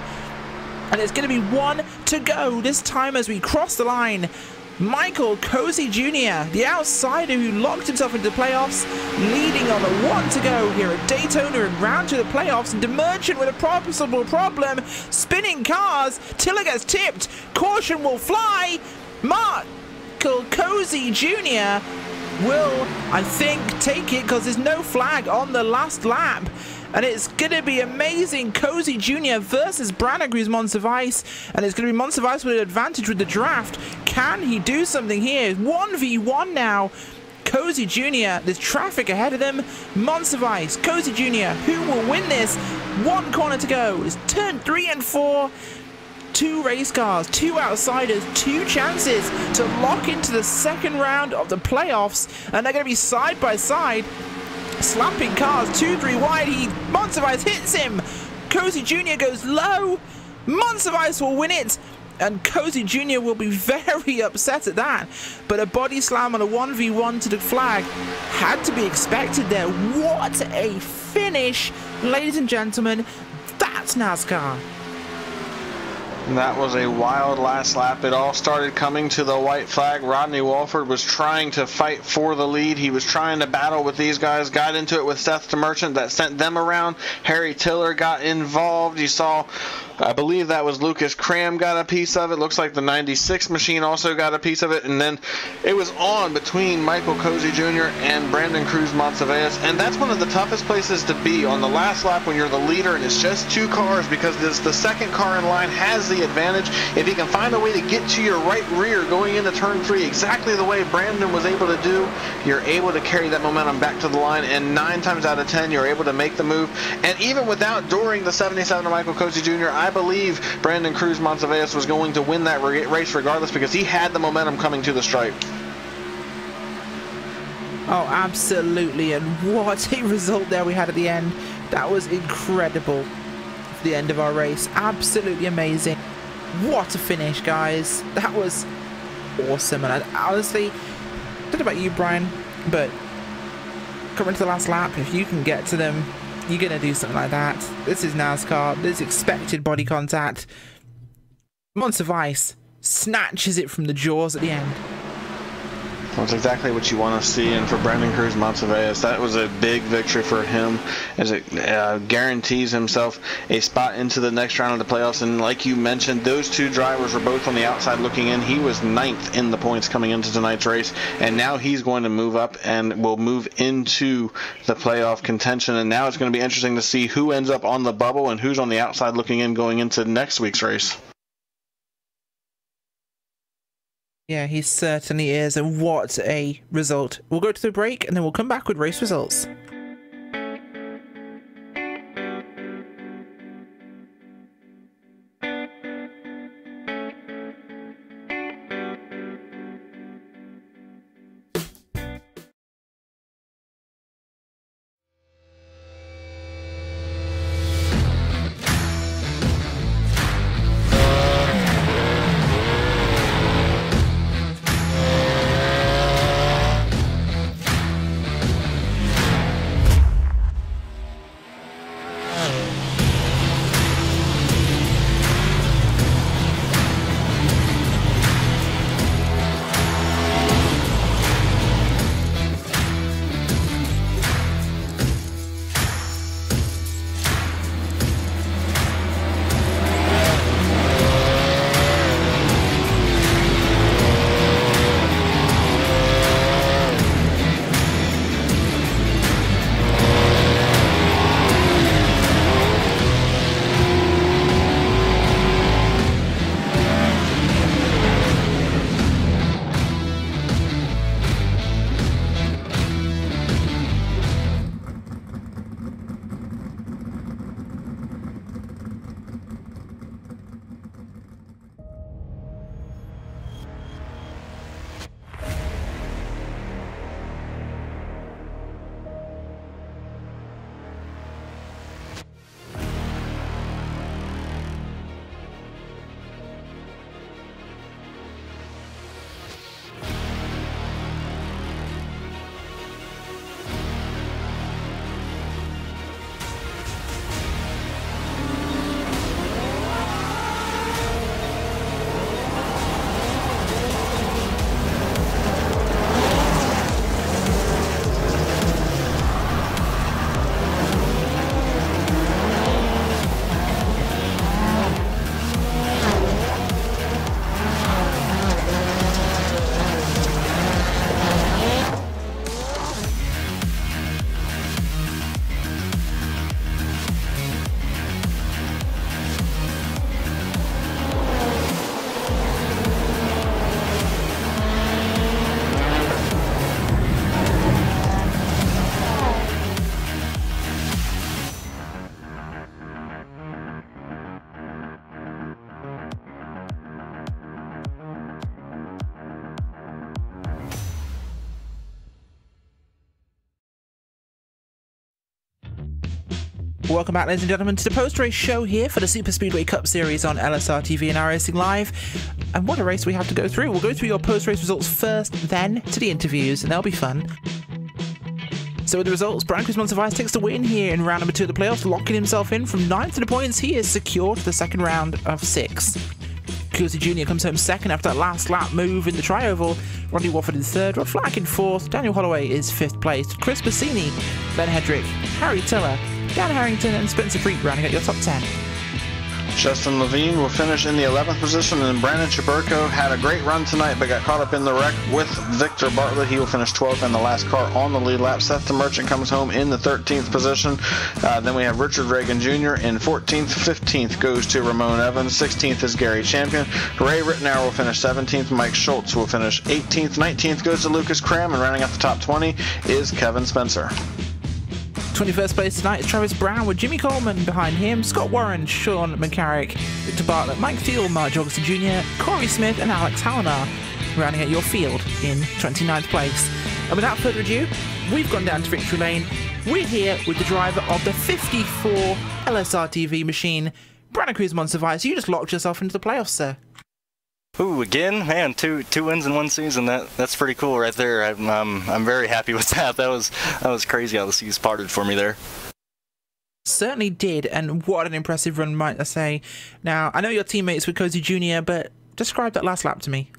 And it's going to be 1 to go this time as we cross the line. Michael Cozy Jr., the outsider who locked himself into the playoffs, leading on the 1 to go here at Daytona in round 2 of the playoffs. And DeMerchant with a possible problem. Spinning cars. Tiller gets tipped. Caution will fly. Michael Cozy Jr. will, I think, take it because there's no flag on the last lap. And it's going to be amazing. Cozy Jr. versus Brandon Cruz Montevice. And it's going to be Montevice with an advantage with the draft. Can he do something here? 1v1 now. Cozy Jr. There's traffic ahead of them. Montevice, Cozy Jr. Who will win this? 1 corner to go. It's turn 3 and 4. 2 race cars, 2 outsiders, 2 chances to lock into the second round of the playoffs. And they're going to be side by side. Slapping cars 2-3 wide. Montevice hits him. Cozy Jr. goes low. Montevice will win it, and Cozy Jr. will be very upset at that. But a body slam on a 1v1 to the flag had to be expected there. What a finish, ladies and gentlemen. That's NASCAR. That was a wild last lap. It all started coming to the white flag. Rodney Wofford was trying to fight for the lead. He was trying to battle with these guys. Got into it with Seth DeMerchant. That sent them around. Harry Tiller got involved. You saw, I believe that was Lucas Cram got a piece of it. Looks like the 96 machine also got a piece of it. And then it was on between Michael Cozy Jr. and Brandon Cruz Montevice. And that's one of the toughest places to be on the last lap when you're the leader and it's just 2 cars, because the second car in line has the advantage. If you can find a way to get to your right rear going into turn 3 exactly the way Brandon was able to do, you're able to carry that momentum back to the line, and 9 times out of 10 you're able to make the move. And even without dooring the 77 of Michael Cozy Jr., I believe Brandon Cruz Montevice was going to win that race regardless, because he had the momentum coming to the stripe. Oh, absolutely, and what a result there we had at the end. That was incredible. The end of our race, absolutely amazing. What a finish, guys. That was awesome. And I honestly, I don't know about you, Brian, but coming to the last lap, if you can get to them, you're gonna do something like that. This is NASCAR. There's expected body contact. Montevice snatches it from the jaws at the end. That's exactly what you want to see, and for Brandon Cruz Montevideo, that was a big victory for him, as it guarantees himself a spot into the next round of the playoffs. And like you mentioned, those two drivers were both on the outside looking in. He was 9th in the points coming into tonight's race, and now he's going to move up and will move into the playoff contention. And now it's going to be interesting to see who ends up on the bubble and who's on the outside looking in going into next week's race. Yeah, he certainly is, and what a result. We'll go to the break, and then we'll come back with race results. Welcome back, ladies and gentlemen, to the post-race show here for the Superspeedway Cup Series on LSRTV and iRacing Live. And what a race we have to go through. We'll go through your post-race results first, then to the interviews, and they'll be fun. So with the results, Brandon Cruz Montevideo takes the win here in round number 2 of the playoffs, locking himself in from 9th in the points. He is secure to the second round of 6. Cozy Jr. comes home second after that last lap move in the tri-oval. Rodney Wofford in 3rd, Rod Flack in 4th, Daniel Holloway is 5th place, Chris Bassini, Ben Hedrick, Harry Tiller, Dan Harrington and Spencer Preet rounding out your top 10. Justin Levine will finish in the 11th position, and Brandon Chaburko had a great run tonight but got caught up in the wreck with Victor Bartlett. He will finish 12th and the last car on the lead lap. Seth the Merchant comes home in the 13th position. Then we have Richard Reagan Jr. in 14th. 15th goes to Ramon Evans. 16th is Gary Champion. Ray Rittenauer will finish 17th. Mike Schultz will finish 18th. 19th goes to Lucas Cram, and rounding out the top 20 is Kevin Spencer. 21st place tonight is Travis Brown with Jimmy Coleman behind him, Scott Warren, Sean McCarrick, Victor Bartlett, Mike Thiel, Mark Jorgensen Jr., Corey Smith and Alex Hallinar rounding out your field in 29th place. And without further ado, we've gone down to victory lane. We're here with the driver of the 54 LSRTV machine, Brandon Cruz Montevideo. You just locked yourself into the playoffs, sir. Ooh, again, man! Two wins in one season. That's pretty cool right there. I'm very happy with that. That was crazy how the seas parted for me there. Certainly did, and what an impressive run, might I say. Now, I know your teammates with Cozy Jr., but describe that last lap to me.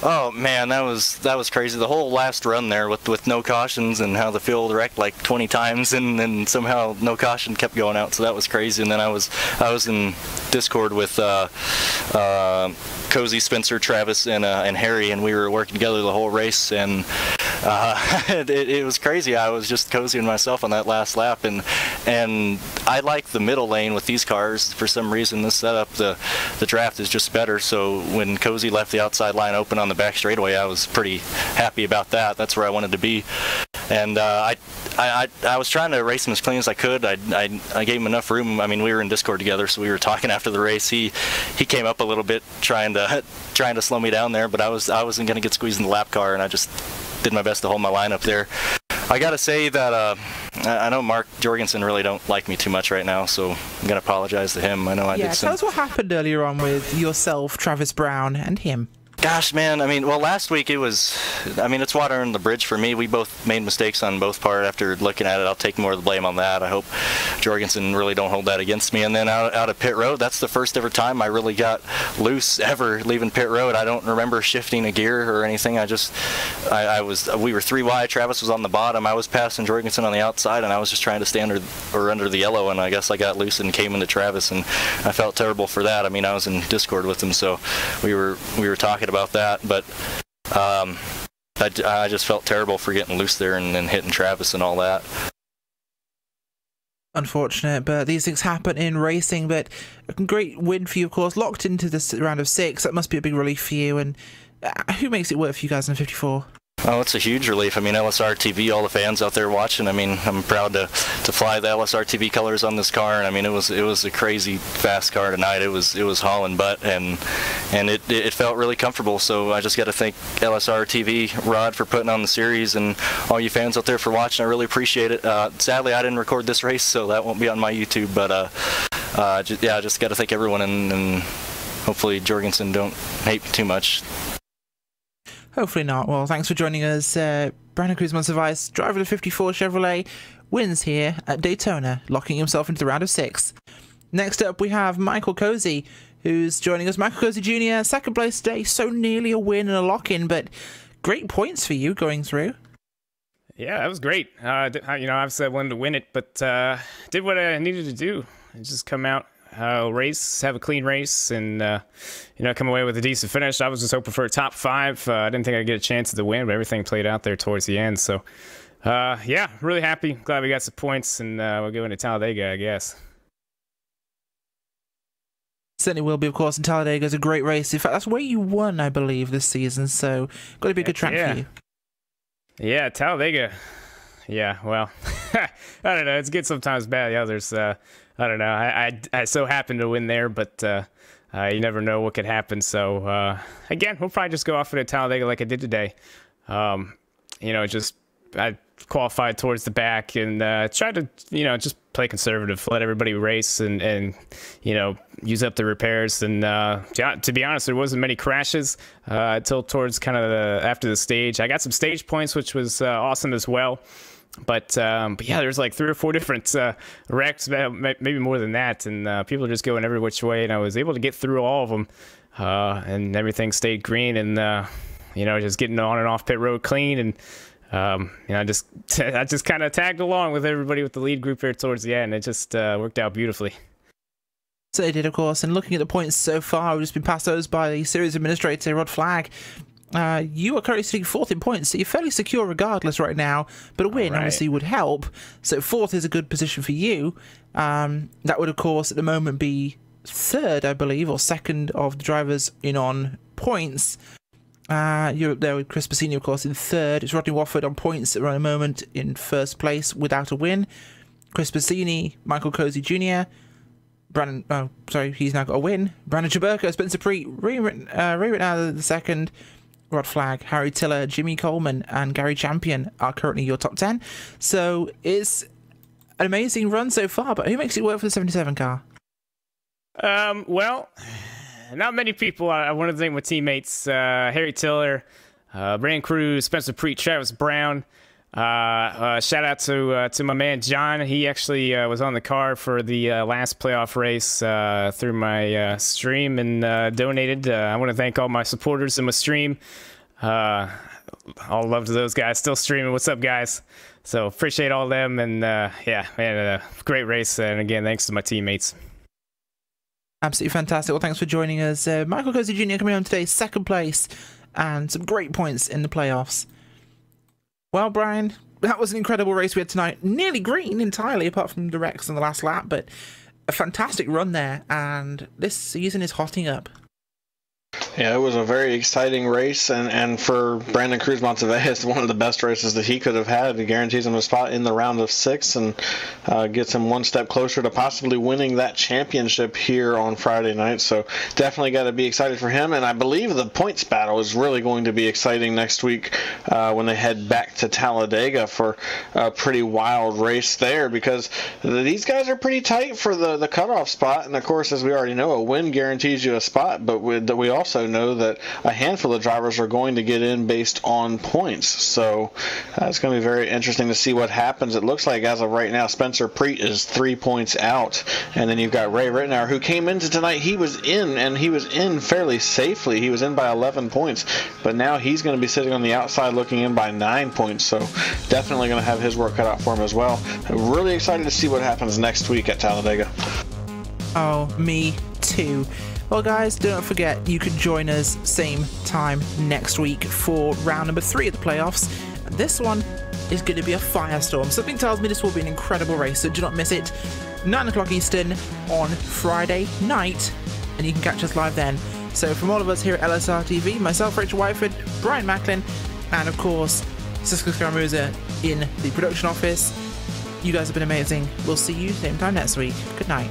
Oh man, that was crazy. The whole last run there with no cautions and how the field wrecked like 20 times and then somehow no caution kept going out. So that was crazy. And then I was in Discord with Cozy, Spencer, Travis, and Harry, and we were working together the whole race. And it was crazy. I was just cozying myself on that last lap, and I like the middle lane with these cars. For some reason, this setup, the draft is just better. So when Cozy left the outside line open on the back straightaway, I was pretty happy about that. That's where I wanted to be. And I was trying to race him as clean as I could. I gave him enough room. I mean, we were in Discord together, so we were talking after the race. He came up a little bit trying to slow me down there, but I wasn't going to get squeezed in the lap car, and I just did my best to hold my line up there. I gotta say that I know Mark Jorgensen really don't like me too much right now, so I'm gonna apologize to him. I know I did some... Tell us what happened earlier on with yourself, Travis Brown, and him. Gosh, man, I mean, well, last week it's water under the bridge for me. We both made mistakes on both part. After looking at it, I'll take more of the blame on that. I hope Jorgensen really don't hold that against me. And then out of pit road, that's the first ever time I really got loose ever leaving pit road. I don't remember shifting a gear or anything. We were 3 wide. Travis was on the bottom. I was passing Jorgensen on the outside, and I was just trying to stay under the yellow, and I guess I got loose and came into Travis, and I felt terrible for that. I mean, I was in Discord with him, so we were talking about that, but I just felt terrible for getting loose there and hitting Travis and all that. Unfortunate, but these things happen in racing. But a great win for you, of course, locked into this round of 6. That must be a big relief for you. And who makes it work for you guys in 54? Oh, it's a huge relief. I mean, LSRTV, all the fans out there watching. I mean, I'm proud to fly the LSRTV colors on this car. And I mean, it was a crazy fast car tonight. It was hauling butt, and it felt really comfortable. So I just got to thank LSRTV, Rod, for putting on the series, and all you fans out there for watching. I really appreciate it. Sadly, I didn't record this race, so that won't be on my YouTube. But I just got to thank everyone, and hopefully Jorgensen don't hate me too much. Hopefully not. Well, thanks for joining us. Brandon Cruz-Monsiváis, driver of the 54 Chevrolet, wins here at Daytona, locking himself into the round of 6. Next up, we have Michael Cozy, who's joining us. Michael Cozy Jr., second place today, so nearly a win and a lock-in, but great points for you going through. Yeah, that was great. Obviously I wanted to win it, but did what I needed to do. Just come out, race, have a clean race, and come away with a decent finish. I was just hoping for a top 5. I didn't think I'd get a chance at the win, but everything played out there towards the end. So, yeah, really happy. Glad we got some points, and we're going to Talladega, I guess. Certainly will be, of course, and Talladega is a great race. In fact, that's where you won, I believe, this season, so got to be a good track for you. Yeah, Talladega. Yeah, well, I don't know. It's good sometimes, bad the others. I don't know. I so happened to win there, but you never know what could happen. So, again, we'll probably just go off at Talladega like I did today. I qualified towards the back and tried to, just play conservative, let everybody race and use up the repairs. And to be honest, there wasn't many crashes until towards kind of after the stage. I got some stage points, which was awesome as well. But yeah, there's like 3 or 4 different wrecks, maybe more than that, and people are just going every which way, and I was able to get through all of them, and everything stayed green, and just getting on and off pit road clean, and I just kind of tagged along with everybody with the lead group here towards the end. It just worked out beautifully. So they did, of course, and looking at the points so far, we've just been passed those by the series administrator, Rod Flagg. You are currently sitting 4th in points, so you're fairly secure regardless right now, but a win obviously would help. So 4th is a good position for you. That would, of course, at the moment be 3rd, I believe, or 2nd of the drivers in on points. You're up there with Chris Bassini, of course, in 3rd. It's Rodney Wofford on points at the moment in 1st place without a win. Chris Bassini, Michael Cozy Jr., he's now got a win. Brandon Chaburko, Spencer Preet, Ray Rittenauer the 2nd. Rod Flagg, Harry Tiller, Jimmy Coleman, and Gary Champion are currently your top 10. So it's an amazing run so far, but who makes it work for the 77 car? Well, not many people. I want to thank my teammates, Harry Tiller, Brandon Cruz, Spencer Preet, Travis Brown, Shout out to my man John. He actually was on the car for the last playoff race through my stream and donated. I want to thank all my supporters in my stream. All love to those guys still streaming. What's up, guys? So appreciate all of them, and yeah, man, great race. And again, thanks to my teammates. Absolutely fantastic. Well, thanks for joining us. Michael Cozy Jr. coming on today, second place, and some great points in the playoffs. Well, Brian, that was an incredible race we had tonight. Nearly green entirely, apart from the wrecks on the last lap, but a fantastic run there, and this season is hotting up. Yeah, it was a very exciting race, and for Brandon Cruz Montevez, it's one of the best races that he could have had. It guarantees him a spot in the round of 6 and gets him one step closer to possibly winning that championship here on Friday night. So definitely got to be excited for him, and I believe the points battle is really going to be exciting next week when they head back to Talladega for a pretty wild race there, because these guys are pretty tight for the cutoff spot, and of course, as we already know, a win guarantees you a spot, but we also know that a handful of drivers are going to get in based on points. So it's going to be very interesting to see what happens. It looks like as of right now, Spencer Preet is 3 points out. And then you've got Ray Rittenauer, who came into tonight. He was in, and he was in fairly safely. He was in by 11 points. But now he's going to be sitting on the outside looking in by 9 points. So definitely going to have his work cut out for him as well. Really excited to see what happens next week at Talladega. Oh, me too. Well, guys, don't forget you can join us same time next week for round number 3 of the playoffs. And this one is going to be a firestorm. Something tells me this will be an incredible race, so do not miss it. 9 o'clock Eastern on Friday night, and you can catch us live then. So from all of us here at LSRTV, myself, Rachel Whiteford, Brian Macklin, and of course, Cisco Scaramuza in the production office, you guys have been amazing. We'll see you same time next week. Good night.